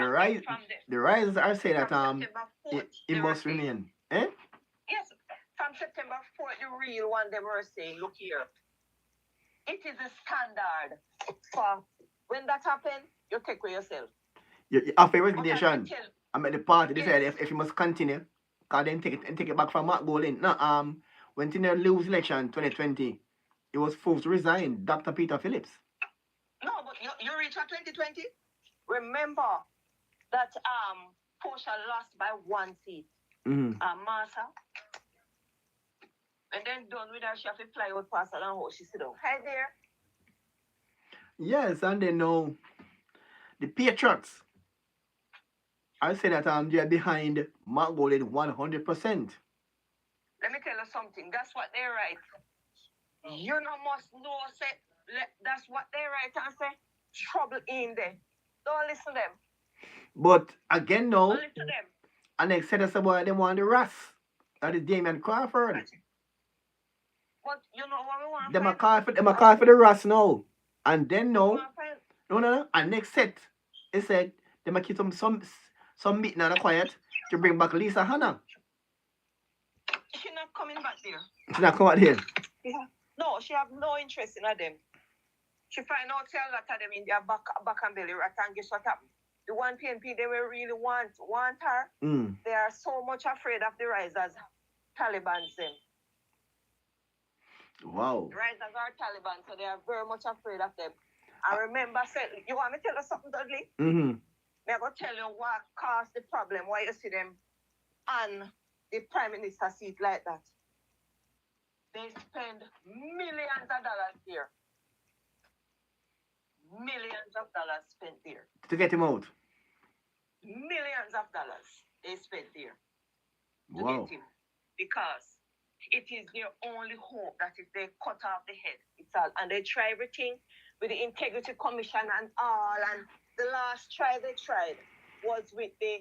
A: the risers are saying that it must remain. Eh?
B: Yes, from September 4th, the real one they were saying, look here. It is a standard for when that happens, you take away yourself.
A: After resignation, I'm at the party. They said if you must continue, because then take it back from Mark Golden. Now, when Tina lose election 2020, he was forced to resign. Dr. Peter Phillips.
B: No, but you reach at 2020. Remember that Portia lost by 1 seat. Martha. And then done with her, she have to fly out past her and how she sit down. Hi there.
A: Yes, and then now the Patriots. I say that they are behind Mark Golden 100%.
B: Let me tell you something. That's what they write. You know must know say that's what they write and say trouble in there. Don't listen to them.
A: But again now,
B: don't listen to them.
A: And they said that's about them want the Russ. That is Damian Crawford.
B: But you know what we want?
A: Them a call for the Russ now. And then no. And next set, they said they might keep some meeting and a quiet to bring back Lisa Hanna.
B: She's not coming back there.
A: She's not coming back here.
B: Yeah. No, she have no interest in them. She find out a lot of them in their back and belly right and guess what happened? The one PNP they will really want her. They are so much afraid of the risers, Taliban's them.
A: Wow.
B: The risers are Taliban, so they are very much afraid of them. I remember saying, you want me to tell you something, Dudley? I'm going to tell you what caused the problem, why you see them on the Prime Minister seat like that. They spend millions of dollars there. Millions of dollars spent there.
A: To get him out?
B: Millions of dollars they spent there. To
A: wow.
B: get him. Because it is their only hope that if they cut off the head, it's all. And they try everything with the Integrity Commission and all. And the last try they tried was with the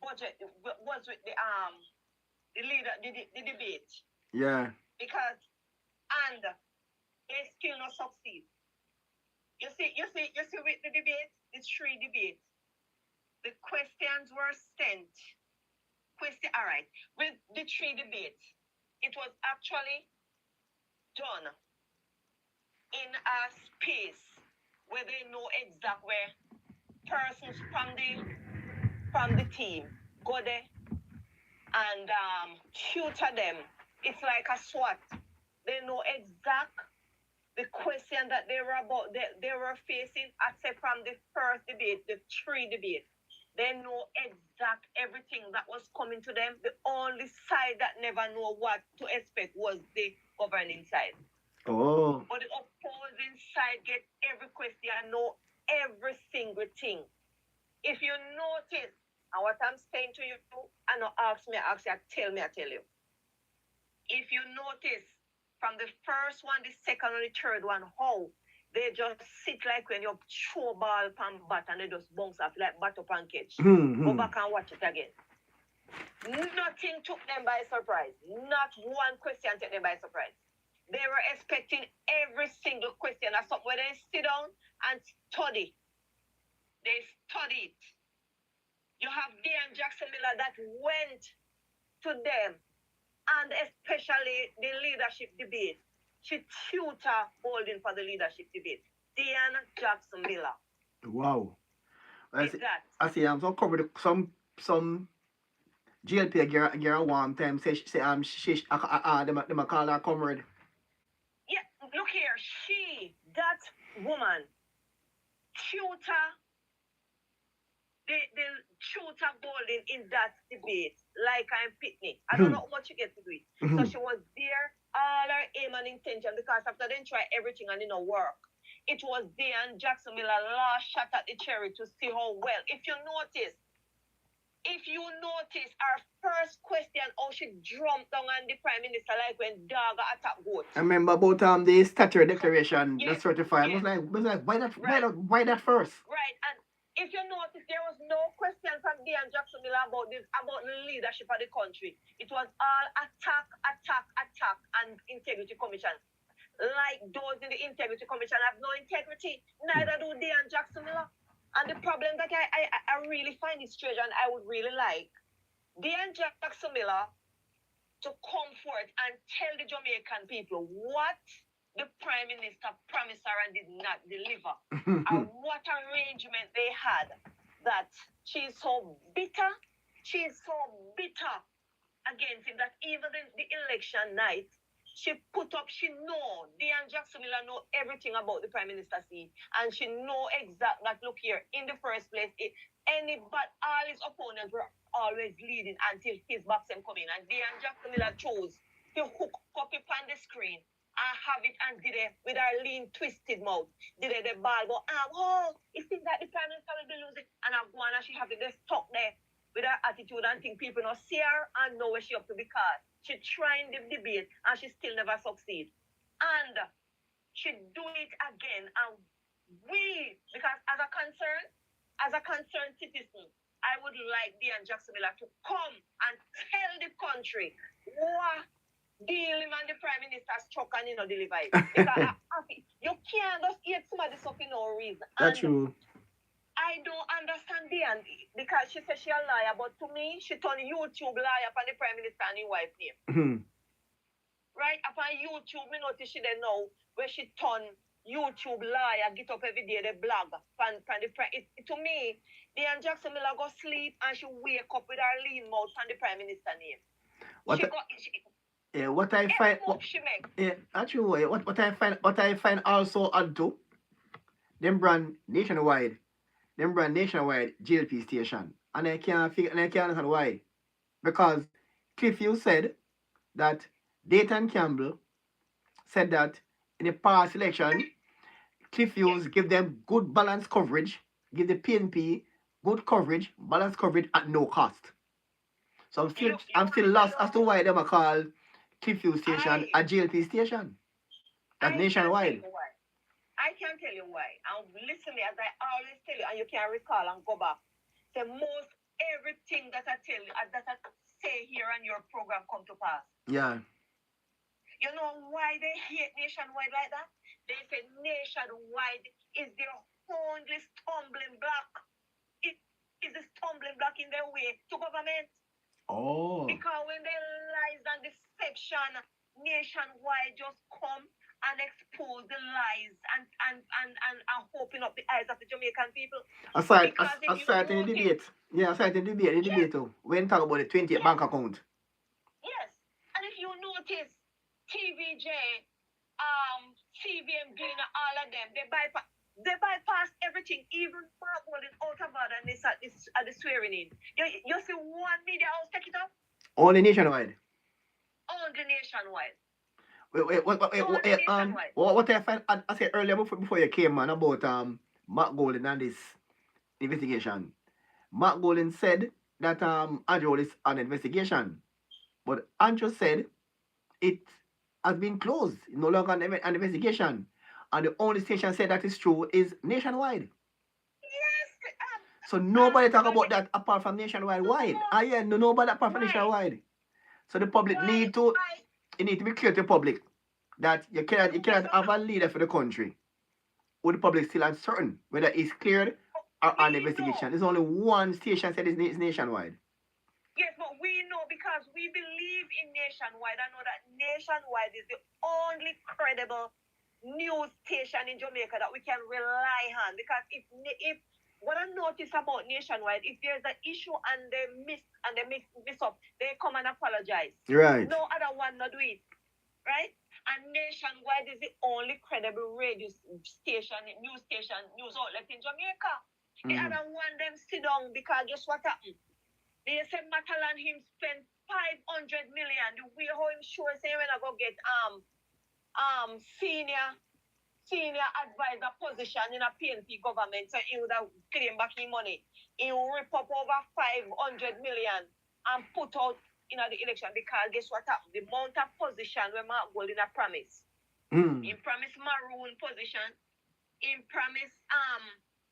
B: budget, was with the leader, the debate.
A: Yeah.
B: Because, and they still not succeed. You see, with the debate, the 3 debates, the questions were sent. All right. With the 3 debates, it was actually done in a space where they know exact where persons from the team go there and tutor them. It's like a SWAT. They know exact the question that they were facing, except from the first debate, the 3 debates. They know exact everything that was coming to them. The only side that never know what to expect was the governing side.
A: Oh.
B: But the opposing side get every question and know every single thing. If you notice, and what I'm saying to you, and not ask me, I tell me, I tell you. If you notice from the first one, the second, and the third one, how they just sit like when you throw ball pan bat and they just bounce off like bat up and catch. Go back and watch it again. Nothing took them by surprise. Not one question took them by surprise. They were expecting every single question. That's something where they sit down and study. They studied. You have Dean Jackson Miller that went to them, and especially the leadership debate. She tutor holding for the leadership debate. Dean Jackson Miller.
A: Wow.
B: Is that?
A: I see. I'm so covered some GLP girl one time say she them call her comrade.
B: Yeah, look here. That woman, tutor the tutor Golden in that debate, like I'm Pitney. I don't know how much you get to do it. So she was there, all her aim and intention, because after they try everything and it didn't work. It was Dean Jackson Miller last shot at the cherry to see how well. If you notice, our first question, how she jumped down on the Prime Minister like when dog attack goat.
A: I remember about the statutory declaration, the certified.
B: Yes.
A: I was like, why that first?
B: Right, and if you notice, there was no question from Dean Jackson Miller about the leadership of the country. It was all attack, and integrity commission. Like those in the integrity commission have no integrity. Neither do Dean Jackson Miller. And the problem that I really find is strange, and I would really like Dean Jackson Miller to come forth and tell the Jamaican people what the Prime Minister promised her and did not deliver. And what arrangement they had, that she's so bitter against him that even in the election night, she know, Dean Jackson Miller know everything about the Prime Minister seat, and she know exactly that, look here, in the first place, all his opponents were always leading until his backsem come in, and Dean Jackson Miller chose to hook up it on the screen and have it and did it with her lean, twisted mouth. Did it, the ball go, it seems that the Prime Minister will be losing, and I'm going and she have it just stuck there with her attitude and think people not see her and know where she up to, because she trying the debate and she still never succeed. And she do it again, and because as a concerned citizen, I would like Dean Jackson Miller to come and tell the country what deal him and the Prime Minister struck and deliver it. Because you can't just eat somebody for no reason.
A: That's true.
B: I don't understand Dean, because she said she a liar, but to me, she turned YouTube liar upon the Prime Minister and his wife name. Right? Upon YouTube, me notice she didn't know where she turned YouTube liar, get up every day, the blog. To me, Dean Jackson Miller go sleep and she wake up with her lean mouth on the Prime Minister name. What I find,
A: actually, what I find also odd too, them brand nationwide GLP station, and I can't understand why, because Cliff, you said that Dayton Campbell said that in the past election, Cliff Hughes give them good balanced coverage, give the PNP good coverage, balanced coverage at no cost. So I'm still lost as to why they are called Cliff Hughes station a GLP station. That's nationwide.
B: I can't tell you why. And listen, as I always tell you, and you can recall and go back, the most everything that I tell you, that I say here on your program come to pass.
A: Yeah.
B: You know why they hate nationwide like that? They say nationwide is their only stumbling block. It is a stumbling block in their way to government.
A: Oh.
B: Because when they lies and deception nationwide just come and expose the lies and open up the eyes of the Jamaican people.
A: Aside in the debate. Yeah, aside in the debate too. When talk about the 20th bank account.
B: Yes. And if you notice, TVJ, CVM Green, all of them, they bypass everything, even Mark Walden out of order and this at the swearing in. You see one media house take it up?
A: Only nationwide.
B: Only nationwide.
A: What I find, I said earlier before you came, man, about Mark Golden and this investigation. Mark Golding said that Andrew is on investigation. But Andrew said it has been closed, no longer an investigation. And the only station said that is true is Nationwide.
B: Yes.
A: So nobody talk about that apart from Nationwide. Why? Yeah, no, nobody apart from Nationwide. So the public need to be clear to the public that you cannot have a leader for the country with the public still uncertain whether it's cleared or on investigation. There's only one station said it's Nationwide.
B: Yes, but we know because we believe in Nationwide. I know that Nationwide is the only credible news station in Jamaica that we can rely on. Because if what I notice about Nationwide, if there's an issue and they miss up, they come and apologize.
A: Right.
B: No other one not do it. Right? And Nationwide is the only credible radio station, news outlet in Jamaica. The other one them sit down because guess what happened? They said Matalan him spent 500 million. The way how him sure say when I go get senior advisor position in a PNP government, so he would have claimed back his money. He will rip up over 500 million and put out in the election because guess what happened? The amount of position where Mark Golding a promise. He promised maroon position. He promised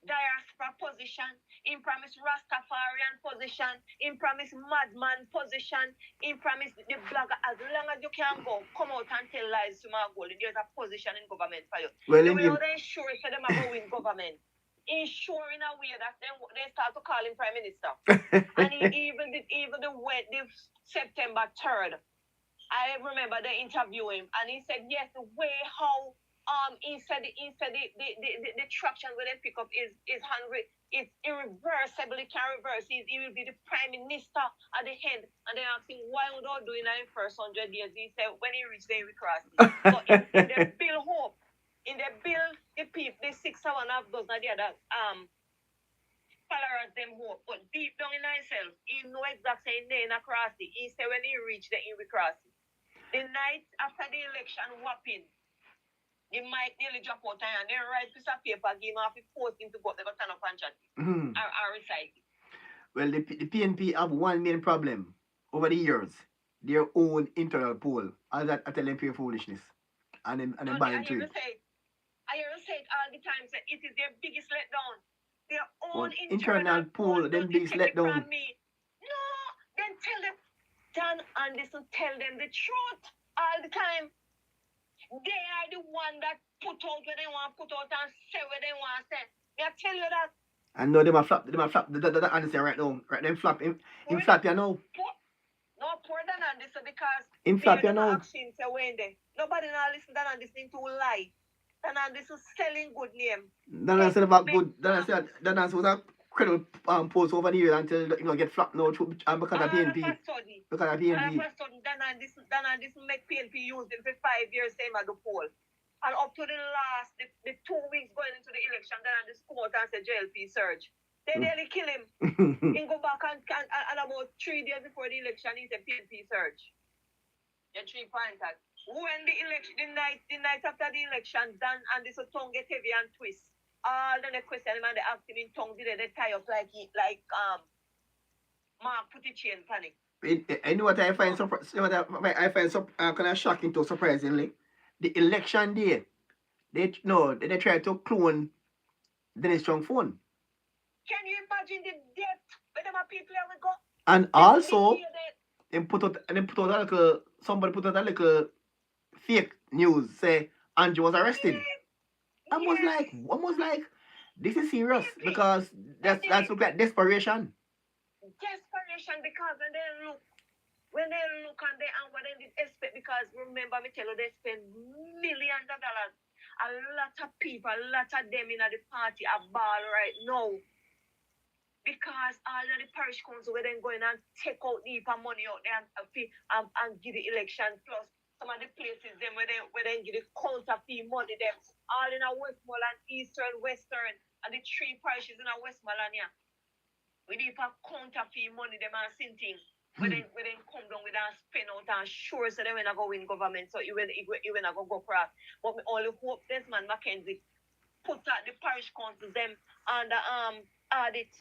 B: diaspora position. He promised Rastafarian position. He promised madman position. He promised the blogger, as long as you can go, come out and tell lies to Mark Golding. There's a position in government for you.
A: Well,
B: they will ensure for them to go in government. Ensure in a way that they start to call him prime minister. And he even did the September 3rd. I remember they interview him and he said yes, the way how he said the traction where they pick up is it's irreversibly can reverse. He will be the prime minister at the end. And they asked him why would I doing that in first 100 years? He said when he reached there we cross. So in the bill hope, in the bill the people the 6 or 1 half dozen of the other followers them hope. But deep down in himself, he know exactly saying across it. He said when he reached there he will cross it. The night after the election whopping, the mic nearly drop out and then write piece of paper, give him off the post him to go up, they go turn up and chat or recite it.
A: Well, the PNP have one main problem over the years. Their own internal poll. All that I tell them pure foolishness. And then buying to it.
B: I hear you say it all the time, say it is their biggest letdown. Their own
A: internal poll, then biggest letdown.
B: No, then tell them Dan Anderson tell them the truth all the time. They are the one that put out what they want to put out and say what they want to say. I tell you that.
A: I know them a flop. The Anderson right now. Right, them flop. Him flop you know.
B: No, poor Dan Anderson because
A: him flop you know.
B: Nobody now listen to Dan Anderson to lie. Dan Anderson selling good name.
A: Dan Anderson about good. Dan Anderson was a credible post over the years until get flapped now because of PNP. Because of PNP.
B: Dan Anderson make PNP use them for 5 years same as the poll. And up to the last, the 2 weeks going into the election, Dan Anderson come out and say JLP surge. They nearly kill him. He go back and about 3 days before the election, he said PNP surge. The 3 pointers. When the election, the night after the election, Dan Anderson tongue get heavy and twist. All the question man they ask him in tongue, did they tie up like Mark put the chain panic.
A: I know what I find kind of shocking to surprisingly. The election day, they try to clone Dennis Strong phone.
B: Can you imagine the depth where them people will go?
A: And also, somebody put out a little fake news say Andrew was arrested. Almost like this is serious because that's look like desperation.
B: Desperation because when they look and what they did expect because remember me tell you they spend millions of dollars. A lot of people, a lot of them in the party are ball right now. Because all of the parish council where they going and take out deeper money out there and give the election plus some of the places them where they give the counter fee money them all in a Westmoreland, Eastern, Western, and the 3 parishes in a Westmoreland here. We need for counter fee money them and something where they come down with and spend out and sure so they when I go win government so even I go cross. But we only hope this man Mackenzie put out the parish council them under audit.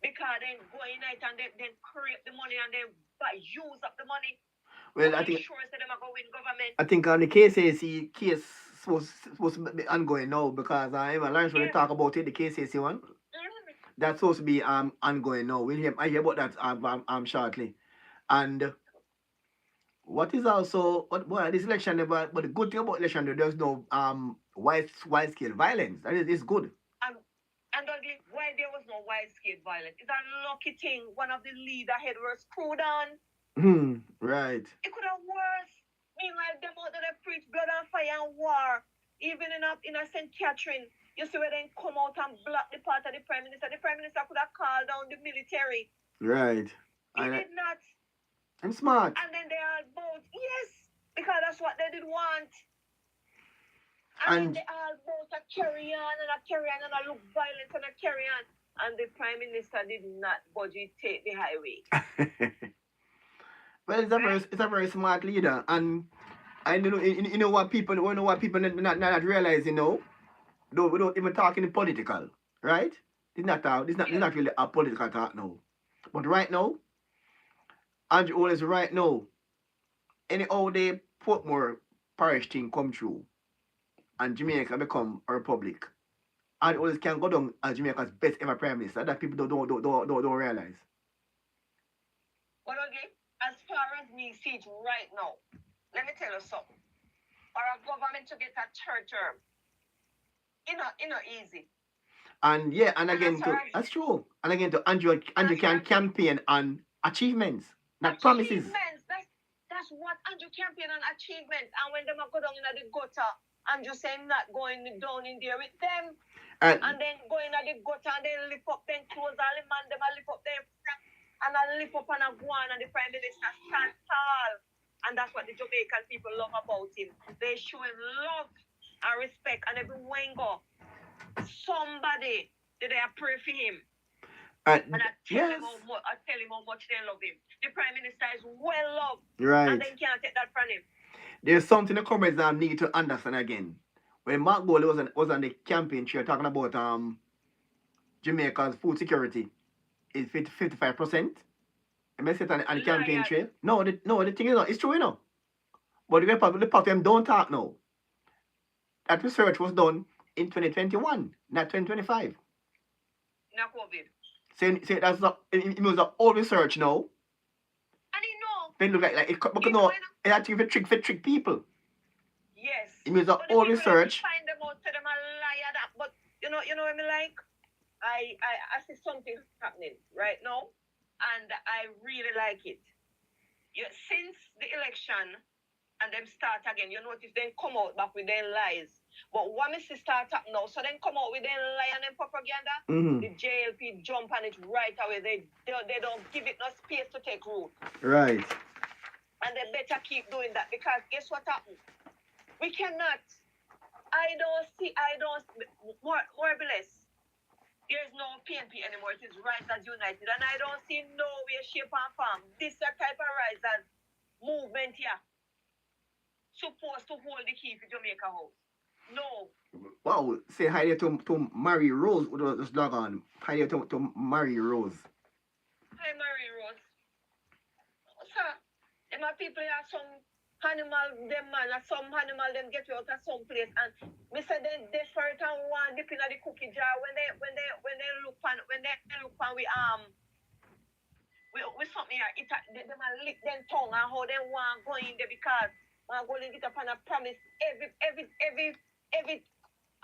B: Because then go in it and then create the money and then use up the money.
A: Well, I think sure say them are going win government. I think on the KCC case supposed to be ongoing now because I Lawrence when they talk about it, the KCC one. That's supposed to be ongoing now. I hear about that shortly. And what is also what this election about? But the good thing about election, there's no wide scale violence. That is it's good. And ugly, why there was no wide scale violence? It's a lucky thing. One of the leader head was screwed on. Right. It could have worse. Meanwhile, them out there preach blood and fire and war. Even in a St. Catherine, you see where they come out and block the part of the Prime Minister. The Prime Minister could have called down the military. Right. He did not. I'm smart. And then they all vote yes, because that's what they did want. And then they all vote a carry on and a carry on and a look violent and a carry on. And the Prime Minister did not budget take the highway. Well, it's a very smart leader, and you know what people not realize, though without even talking political, right? It's not really a political talk now. But right now, Andrew always right now, any old day Portmore parish thing come true, and Jamaica become a republic, and always can go down as Jamaica's best ever prime minister. That people don't realize. But okay, as far as me see it right now, let me tell you something. For a government to get a third term, it's not easy. And yeah, and again, that's true. And again, Andrew can campaign on achievements, not promises. That's what Andrew campaign on achievements. And when them go down in the gutter, Andrew saying not going down in there with them. And then going at the gutter and then lift up them clothes, all the man them lift up them and I lift up and I go on and the Prime Minister stand tall. And that's what the Jamaican people love about him. They show him love and respect, and everywhere he go, somebody did they pray for him. And I tell him how much they love him. The Prime Minister is well loved. Right. And they can't take that from him. There's something the comments need to understand again. When Mark Bowley was on the campaign trail talking about Jamaica's food security is 55%. I messed it on the campaign trail. No, the thing is not. It's true, But the part of them don't talk now. That research was done in 2021, not 2025. Not COVID. Say that's not. It was all research now. And you know. They look like it. Because no, it actually for trick people. Yes. It means all research. Find them out, tell them a liar that. But you know what I mean, like I see something happening right now. And I really like it. Since the election and them start again, you notice they come out back with their lies. But what Mrs. start up now, so then come out with their lie and their propaganda. The JLP jump on it right away. They don't give it no space to take root. Right. And they better keep doing that because guess what happens? We cannot. I don't more bless. There's no PNP anymore. It is Risers United. And I don't see no way, shape, and form. This type of Risers movement here supposed to hold the key for Jamaica House. No. Wow. Say hi there to Mary Rose. Just log on. Hi there to Mary Rose. Hi, Mary Rose. Sir, my people have some animal, them man, some animal, them get you out of some place. And me say they desperate and want dip in the cookie jar when they look on we something here, they man lick them tongue and how they want go in there because want go get up and a promise every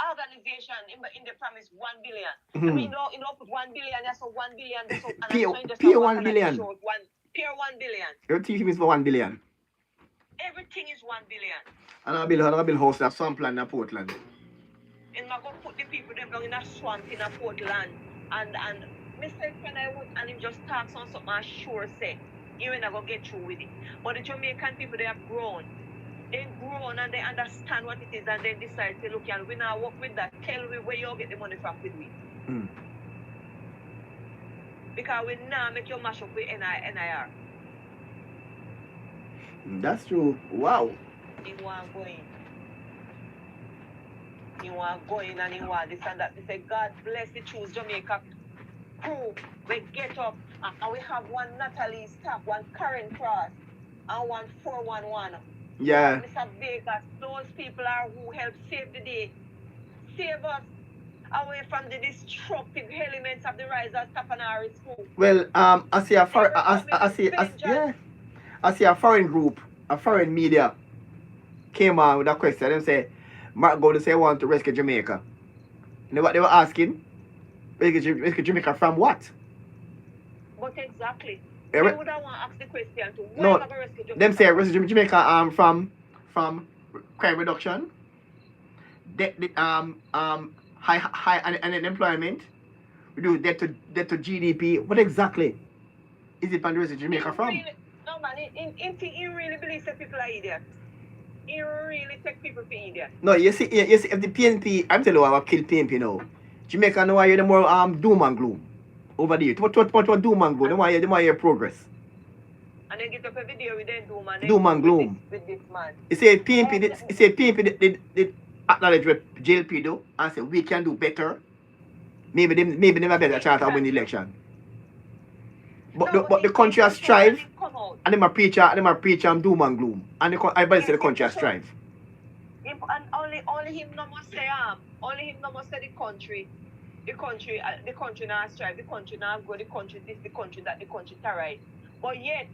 A: organization in the promise 1 billion. I mean, put 1 billion, that's a 1 billion. Pure 1 billion. Pure 1 billion. Your TV is for 1 billion. Everything is 1 billion. And I'll build house at some plan in Portland. And I'm going to put the people them down in a swamp in a Portland. And Mr. When I would and him just talks on something I sure say. You ain't going to get through with it. But the Jamaican people, they have grown. They grown and they understand what it is and they decide to look and we now work with that. Tell me where you get the money from with me. Because we now make you mash up with NIR. That's true. Wow. He want going. He want going and he want this and that. They say, God bless the choose Jamaica
B: crew we get up and we have one Natalie staff, one Karen Cross, and one 411.
A: Yeah.
B: Mr. Vegas, those people are who help save the day. Save us away from the destructive elements of the Risers Tapanari School.
A: Well, I see a foreign,
B: Vengeance.
A: I see a foreign group, a foreign media came on with a question. They say, Mark Golden say want to rescue Jamaica. You know what they were asking? Rescue Jamaica from what?
B: But exactly.
A: They
B: would want to ask the question to why
A: no,
B: rescue Jamaica?
A: them say rescue Jamaica from crime reduction, high unemployment, reduce debt to GDP. What exactly is it from the rescue Jamaica from?
B: Really, no man, he really believes that people are idiots. He really take people for idiots.
A: No, you see if the PNP, I'm telling you I will kill PNP now. Jamaica now I hear the more doom and gloom. Over there. What doom and gloom? They want to hear progress.
B: And they get up every day with them
A: doom and gloom.
B: With this man.
A: You say PNP did acknowledge what JLP do and say we can do better. Maybe they have a better chance to win the election. But the country has strive and them a preach doom and gloom. And everybody say the country has strive.
B: And only him no must say the country now strive, the country now go, the country this, the country that, the country right. But yet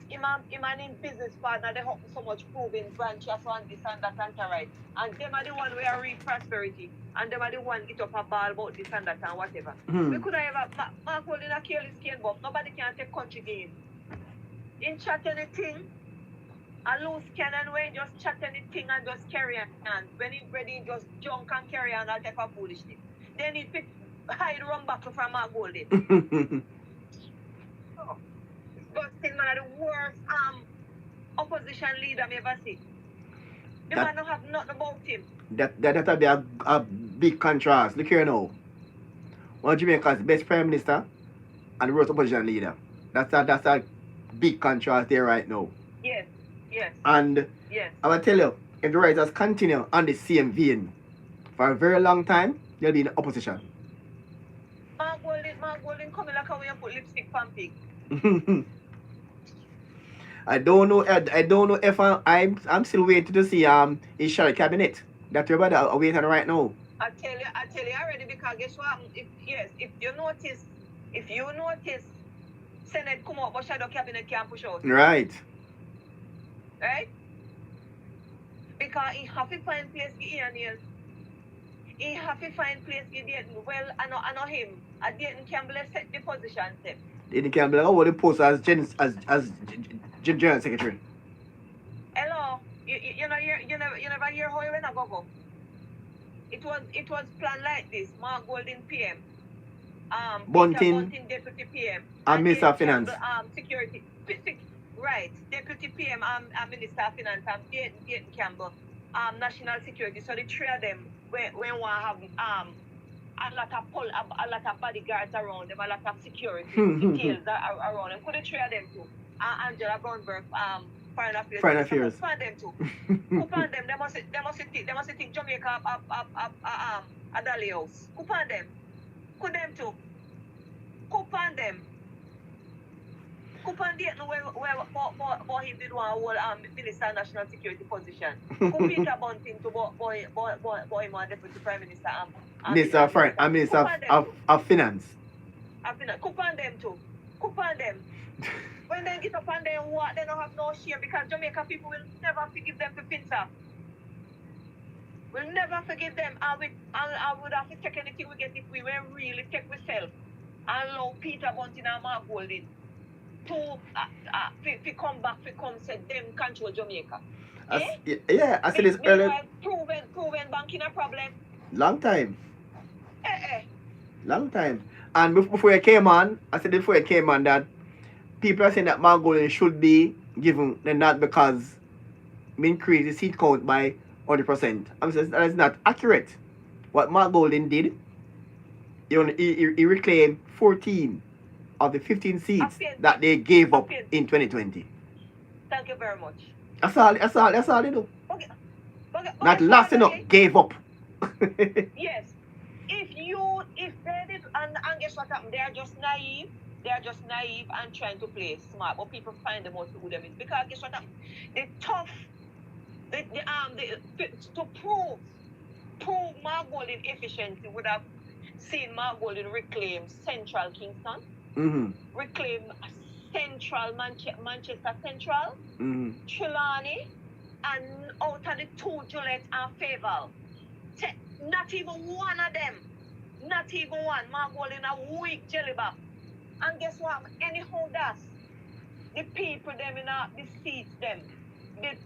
B: him and his business partner they have so much proving branches on this and that and right. And them are the one where I read prosperity and them are the one get up a ball about this and that and whatever. We could have Mark holding a careless cane, but nobody can take country game. In chat anything. A loose cannon way, just chat anything and just carry on. When he's ready, just junk and carry on all type of foolishness. Then he pick hide run back from Mark Golden. Busting man of the worst opposition leader I ever see. The man don't have nothing about him.
A: That'll be a big contrast. Look here now. One of Jamaica's best prime minister and the worst opposition leader. That's a big contrast there right now.
B: Yes.
A: And I will tell you, if the writers continue on the same vein for a very long time, they'll be in opposition.
B: Mark Golden coming like how you put lipstick on pig.
A: I don't know if I'm still waiting to see his shadow cabinet. That's what I'm waiting right now.
B: I tell you already, because guess what? If you notice Senate come up, but shadow cabinet can't push out.
A: Right?
B: Because he have to find place for Ian. He have to find place for Dayton. Well, I know him. Dayton Campbell set the position step.
A: Dayton Campbell, what the post as General Secretary?
B: Hello. You never hear how he went a go. It was planned like this. Mark Golden PM.
A: Bunting
B: Deputy PM.
A: And Minister of Finance.
B: Security. Right. Deputy PM and Minister of Finance and Dayton Campbell. National Security. So the three of them when one have a lot of bodyguards around them, a lot of security details around them. Could the three of them too? Angela Brownberg, Foreign Affairs. Could them too. Could them. They must think Jamaica a dolly house. Could them. Could them too. Could them. Kupan didn't know where he did one whole Minister of National Security position. Could Peter Bunting to boy him a Deputy Prime Minister
A: Minister of Finance.
B: Kupan them too. Kupan them. When they get up and they walk, they don't have no shame because Jamaica people will never forgive them for pincer. We'll never forgive them. I would have to take anything we get if we were really take ourselves and allow Peter Bunting and Mark Golden to come back, to come say them control Jamaica.
A: Yeah, I said this earlier.
B: Proven banking a problem.
A: Long time. Long time. And before you came on, I said before you came on that people are saying that Mark Golden should be given and not because we increased the seat count by 100%. I'm saying that is not accurate. What Mark Golden did, he reclaimed 14 of the 15 seats that they gave up in 2020.
B: Thank you very much.
A: That's all they do.
B: Okay.
A: Not last enough, gave up.
B: Yes. If they did and guess what happened? They are just naive. They are just naive and trying to play smart, but people find them out who them is because guess what happened? The tough, to prove Mark Golden efficiency would have seen Mark Golden reclaim Central Kingston, reclaim Central Manchester Central, Trelawney, and out of the two, Juliet and Faval. Not even one of them. Not even one. Mark Golden a weak jellyback. And guess what? Anyhow, that's the people them in the seats them. They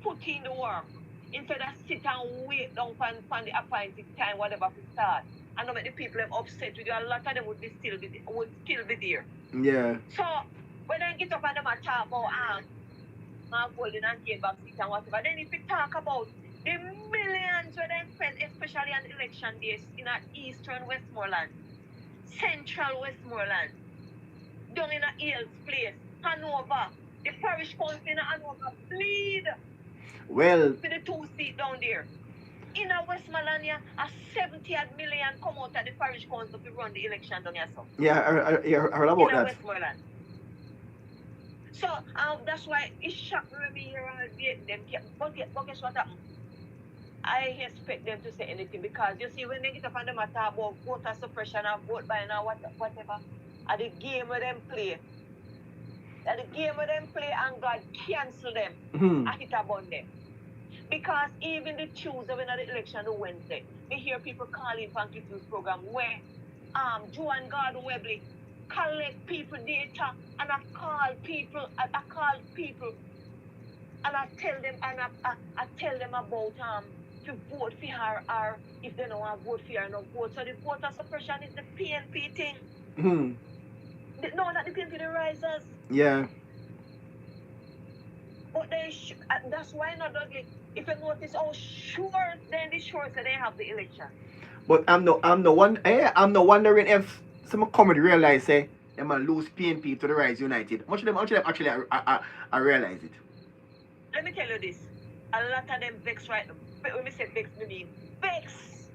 B: put in the work. Instead of sit and wait down for the appointed time, whatever to start. And don't make the people them upset with you. A lot of them would still be there.
A: Yeah.
B: So when I get up and them talk about Mark Golden and Kate Backseat and whatever, then if we talk about the millions where they spend, especially on election days in eastern Westmoreland, central Westmoreland, down in a Hills place, Hanover, the parish council in Hanover bleed.
A: Well,
B: for the 2 seat down there. In a Westmoreland, a 70 million come out of the parish council to run the election down here. So.
A: Yeah, I heard about
B: in
A: that.
B: Westmoreland. So that's why it shocked me here them. But guess what happened? I expect them to say anything because you see when they get up and them talk about voter suppression and vote buying and whatever, at the game where them play. At the game where them play and God cancel them. I hit upon them. Because even the Tuesday when the election on Wednesday, we hear people calling for Clifton's program where Joan Gordon Webley collect people data and I call people and I tell them about to vote for her or if they don't want to vote for her no vote. So the voter suppression is the PNP thing. No, not the PNP, the risers.
A: Yeah.
B: But that's why not ugly. If you notice how sure then the sure so they have the election.
A: But I'm no wondering if some comedy realize say they might lose PNP to the Rise United. Much of them actually I realize it.
B: Let me tell you this. A lot of them vex right now. When we say vex, we mean vex.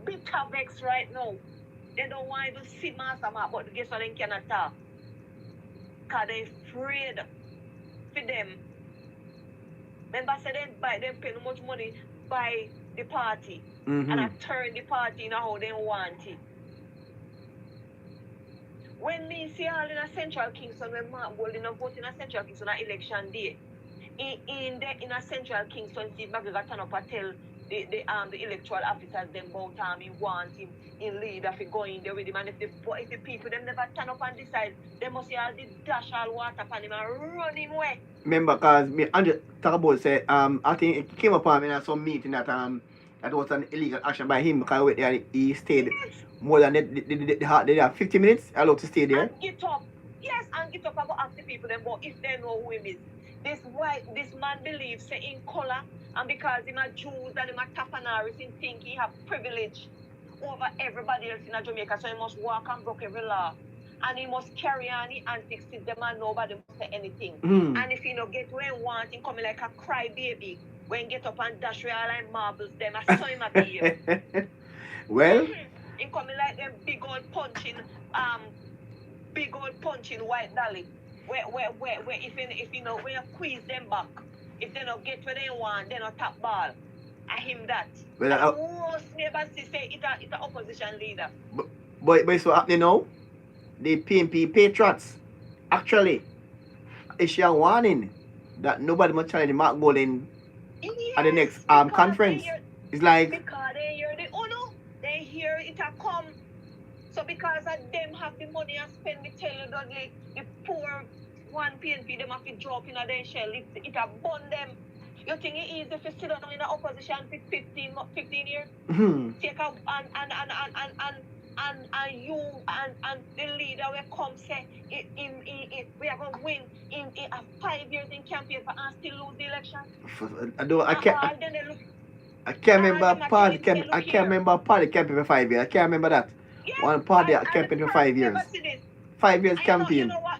B: Bitter vex right now. They don't want to see Master Mark, but guess what they cannot talk? Because they're afraid for them. Remember, say they pay much money by the party and I turn the party in how they want it. When me see all in a Central Kingston, when Mark Golden vote in a Central Kingston on election day, in a Central Kingston, Steve McGregor turn up and tell the electoral officers them about he want him in leader for going there with him, and if the people them never turn up and decide, they must see all the dash all water upon him and run him away.
A: Remember, cause me Andrew talk about say I think it came upon me in some meeting that that was an illegal action by him because he stayed more than the 50 minutes allowed to stay there.
B: And get up. Yes, and get up and go ask the people them but if they know who him is. This man believes say in color and because him a Jews and him a Tapanaris, he think he have privilege over everybody else in Jamaica, so he must walk and break every law. And he must carry on the antics till them and nobody must say anything. And if he no get where he want, he coming like a crybaby. When he get up and dash where all like marbles, them I saw him at the
A: Well,
B: he coming like them big old punching white dolly. Where if you know when you squeeze them back, if they don't get where they want, they don't tap ball. I him that.
A: Well,
B: most neighbors say it's an opposition leader.
A: But it's what happening now. The PNP patriots actually issue a warning that nobody must challenge Mark Golden at the next conference. It's like
B: because they hear the UNO, they hear it a come. So because of them have the money and spend, me tell you that the poor one PNP them have to drop in their shell. It a bun them. You think it easy if you sit down in the opposition for 15 years? Take a and you and the leader will come say we are going to win in 5 years in campaign for and still lose the election.
A: I can't remember party campaign for 5 years. I can't remember that.
B: Yes,
A: one party campaign for 5 years. 5 years campaign.
B: You know what?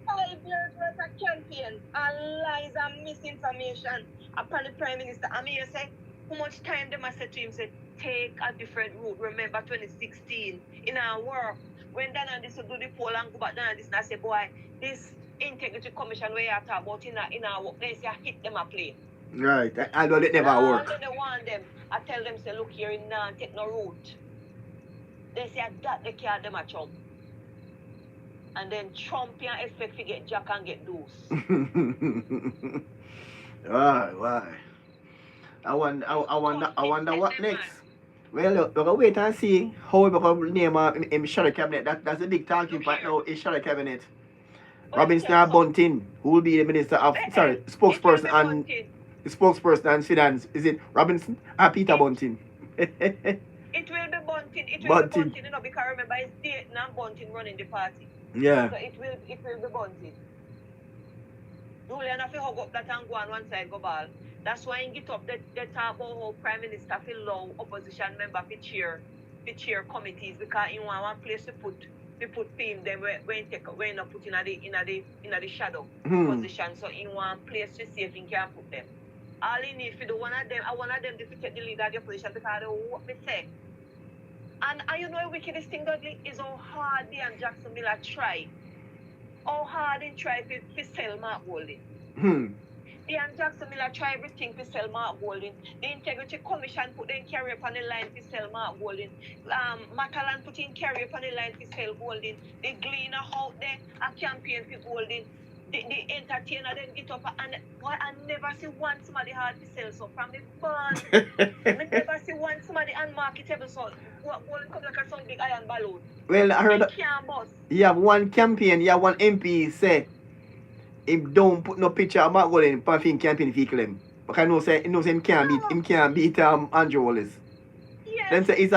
B: 5 years worth of campaign and lies and misinformation upon the Prime Minister. I mean, you say how much time them I said to him, say, take a different route. Remember 2016 in our work. When Dan and this do the poll and go back down and this, and I say, boy, this integrity commission where you talk about in our work, they say I hit them a play.
A: Right. I know it never work.
B: They want them. I tell them, say, look here, now take no route. They say that they can't them a Trump. And then Trump can expect to get Jack and get loose.
A: Why? I wonder what next. Well, look, we're gonna wait and see how we gonna name him shadow cabinet. That's the big talking point now. Is shadow cabinet. Robinson Bunting, who will be the minister of spokesperson and finance. Is it Robinson or Peter Bunting?
B: It will be Bunting. It will be Bunting, you know, because remember it's Dayton and Bunting running the party.
A: Yeah.
B: So it will be Bunting. Julian have to hug up that and go on one side go ball. That's why he get up they talk about how Prime Minister feel low opposition member to chair committees because he want one place to put him them when not put in the shadow position. So he want place to see if he can put them. All he need for the one of them to take the lead of the opposition because what me say. And you know the wickedest thing Dudley is how hard they and Jackson Miller try. How hard they try to sell Mark Golding. And Jackson Miller try everything to sell Mark Golding. The Integrity Commission put them carry up on the line to sell Mark Golding. Matalan put in carry up on the line to sell Golding. The Gleaner out there a campaign for Golding. The entertainer then get up and I never see one somebody hard to sell so from the band. I never see one somebody unmarketable so Golding come like a some big iron balloon.
A: Well, I heard you have one campaign, you have one MP say him don't put no picture of Mark Golding for him campaign if he claim. Because I know him can't beat Andrew Wallace.
B: Yes.
A: Then say it's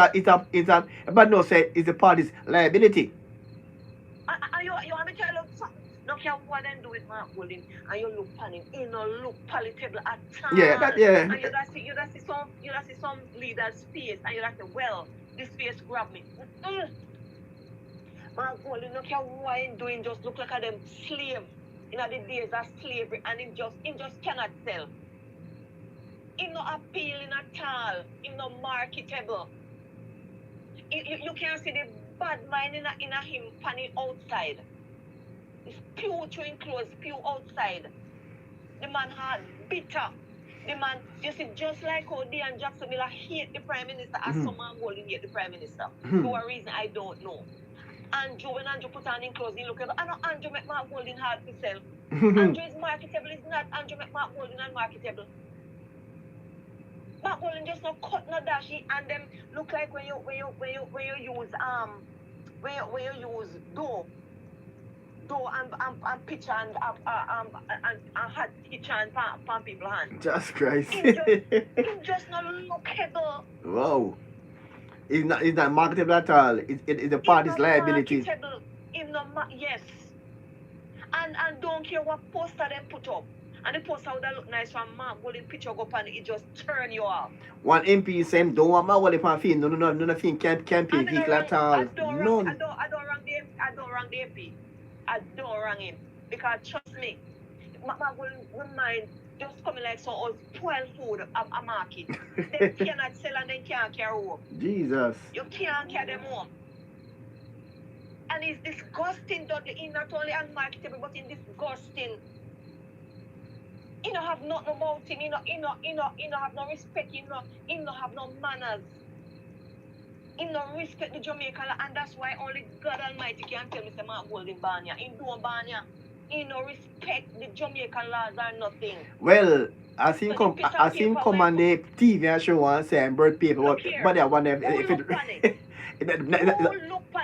A: a but no say it's the party's liability.
B: You want me to tell you something? No care what them do with Mark Golding and you look pan him, he no look palatable at all.
A: Yeah.
B: And you see some leaders' face and you say, well, this face grab me. Mark Golding, no care what he doing, just look like a them slave. In the days of slavery and him just cannot sell. He no appealing at all. He no marketable. You can't see the bad mind in him panning outside. It's pure chewing clothes, pure outside. The man hard, bitter. The man, you see, just like how Dean Jackson Miller hate the Prime Minister as some man Golding hate the Prime Minister. For a reason I don't know. When Andrew put on in clothes, he look at I know Andrew make Mark Golding hard to sell. Andrew is marketable, it's not Andrew make Mark Golding unmarketable. Mark Golding just not cut no dashy and them look like when you use dough and pitcher and hot pitcher and pan people hand.
A: Just Christ.
B: It just not lookable.
A: Wow. It's not marketable at all. It's the party's liability.
B: Yes. And don't care what poster them put up. And the poster would look nice from Mark Golding picture up and it just turn you off.
A: One MP said, don't want my wallet for film. None of him campaign vehicle at all.
B: I don't rang the MP. I don't rang him. Because trust me, Mark Golding remind just coming like some old spoiled food of a market. They cannot sell and they can't carry home.
A: Jesus.
B: You can't carry them home. And it's disgusting that he not only unmarketable but it's disgusting. He don't have nothing about him, he don't have no respect, he don't have no manners. He don't respect the Jamaican and that's why only God Almighty can tell me say Mark Golding Banya. He don't Banya. He no respect the Jamaican laws or nothing.
A: Well, I seen come on the TV show and say birth paper, but I wonder if
B: it. Who look on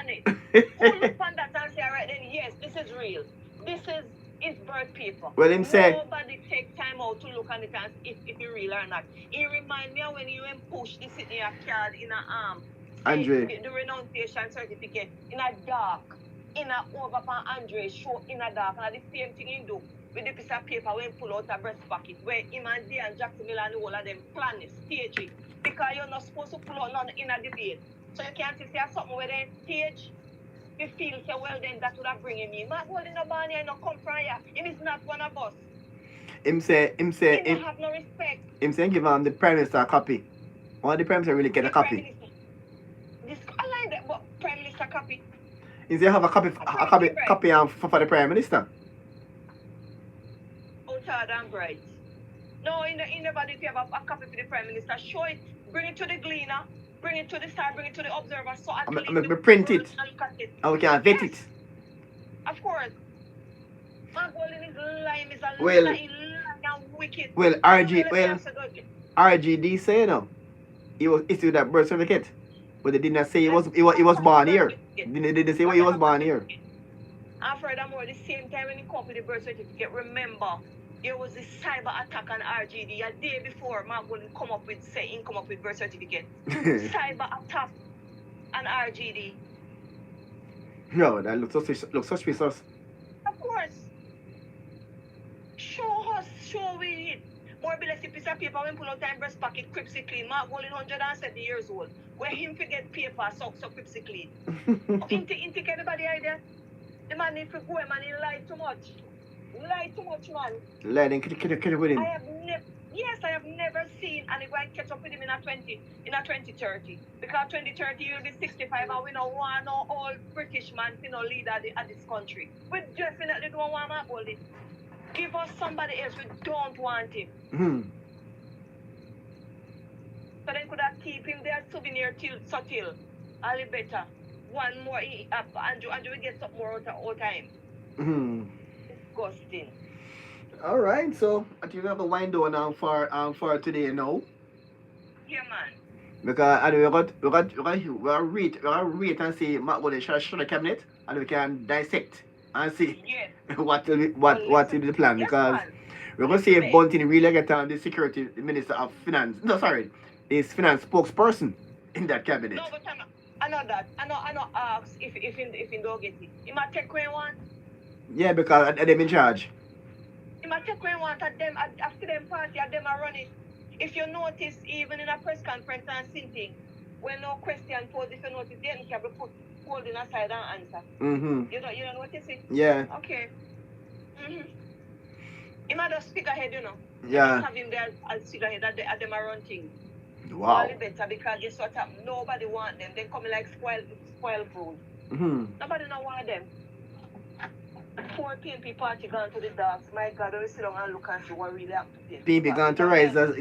B: it? Who look on that and say, alright then, yes, this is real. This is his birth paper.
A: Well, him say
B: nobody take time out to look on it and if it's real or not. He remind me of when you push the signature card in a arm.
A: Andre.
B: The renunciation certificate in a dark. In a over upon Andre show in a dark. And the same thing he do with the piece of paper when he pull out a breast pocket where him and Dean Jackson Miller and all of them plan it, stage it. Because you're not supposed to pull out none in a debate. So you can't say something where they stage. You feel so well then that would have bring him in. Mark Golding no man here, no come from here. He is not one of us.
A: him say,
B: He don't have no respect.
A: him say give the Prime Minister a copy. Why the Prime Minister really get a
B: The Prime
A: copy?
B: Minister. This I like that, but Prime Minister copy.
A: He say have a copy for the Prime Minister.
B: Oh, child, I'm bright. No, in the body, if you have a copy for the Prime Minister, show it, bring it to the Gleaner, bring it to the Star, bring it to the Observer, so at least
A: me print it.
B: and look at it.
A: And we can vet it.
B: Of course. My golden is lime, is a
A: Well,
B: lying and wicked.
A: Well, RGD say he was issued that birth certificate, but they did not say he was born here. They didn't say he was born here.
B: And furthermore, the same time when he come with the birth certificate, remember there was this cyber attack on RGD a day before Mark Golden come up with birth certificate. Cyber attack on RGD.
A: No, that looks suspicious.
B: Of course. Show we it. More be less a piece of paper when pull out time breast pocket, Cripsy clean. Mark Golden 170 years old. Where him forget paper, so Cripsy clean. Inte get anybody idea? The man need to go, man, he lied too much. Lie too much, man.
A: Lying, with him.
B: I have never seen and he going to catch up with him in a 2030. Because 2030 he will be 65 and we don't want no old British man to no leader of this country. We definitely don't want Mark Golden. Give us somebody else. We don't want him. So then could have keep him there souvenir till all the better. One more Andrew will get some more out of time. Disgusting.
A: All right, so I think we have a wind down for today now.
B: Yeah, man.
A: Because we got read and see Mark Golden should the cabinet, and we can dissect and see what will be the plan. Because we're gonna see if Bunting really get on the security minister of finance. No, sorry, is finance spokesperson in that cabinet.
B: No, but I know that. I know ask if he don't get it. He might take when one.
A: Yeah, because them in charge.
B: He might take when one at them after them party at them are running. If you notice, even in a press conference and something, when no question posed, if you notice, they don't have to put holding aside and answer. You don't notice it?
A: Yeah.
B: Okay. He might just speak ahead,
A: Yeah.
B: Have him there as speak ahead at them are run things.
A: Wow.
B: All the better because guess what happened? Nobody want them. They come like spoil food. Nobody don't want them. 4 PNP party gone to the dogs. My God, we sit down and look and see what really happened.
A: PNP gone to risers.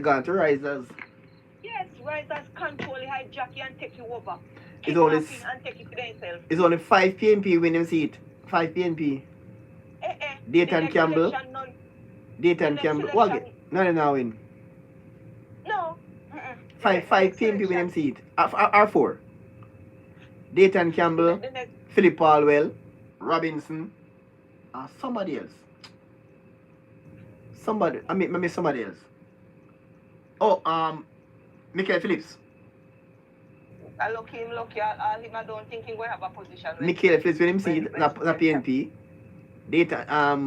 B: Yes, risers control the hijack and take you over.
A: It's only
B: and take it to themselves.
A: It's only 5 PNP winning seat. 5 PNP. Dayton Campbell. What? No win.
B: No.
A: 5 PNP winning seat. R4. Dayton Campbell, Philip Palwell, Robinson, somebody else. Somebody else. Oh, Michael Phillips.
B: I look him, I don't think he will have a position.
A: Michael Phillips with him seat, the PNP. Data, a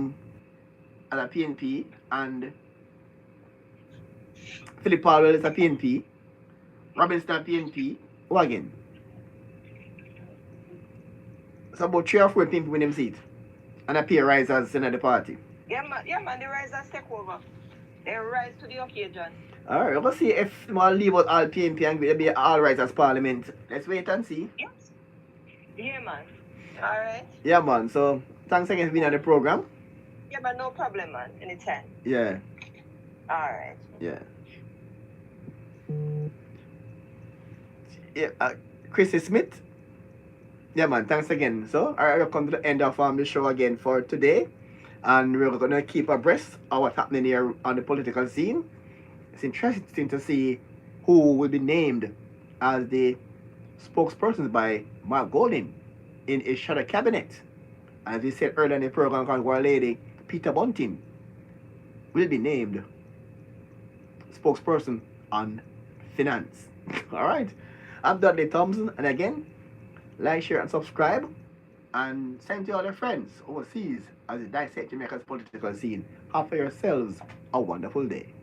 A: PNP, and Philip Palwell is a PNP. Robinson a PNP. Who again? It's about 3 or 4 PNP with him seat. And a peer risers in the party.
B: Yeah, man, the risers take over. They rise to the occasion.
A: Alright, let's see if we'll leave out all PNP and we'll be all risers parliament. Let's wait and see.
B: Yes. Yeah, man. Alright.
A: Yeah, man. So, thanks again for being on the program.
B: Yeah, but no problem, man. Anytime.
A: Yeah.
B: Alright.
A: Yeah. Yeah, Chrissy Smith. Yeah, man, thanks again. So, I've come to the end of the show again for today. And we're going to keep abreast of what's happening here on the political scene. It's interesting to see who will be named as the spokespersons by Mark Golden in his shadow cabinet. As we said earlier in the program, our lady Peter Bunting will be named spokesperson on finance. Alright, I'm Dudley Thompson, and again, like, share, and subscribe, and send to all your friends overseas as you dissect Jamaica's political scene. Have yourselves a wonderful day.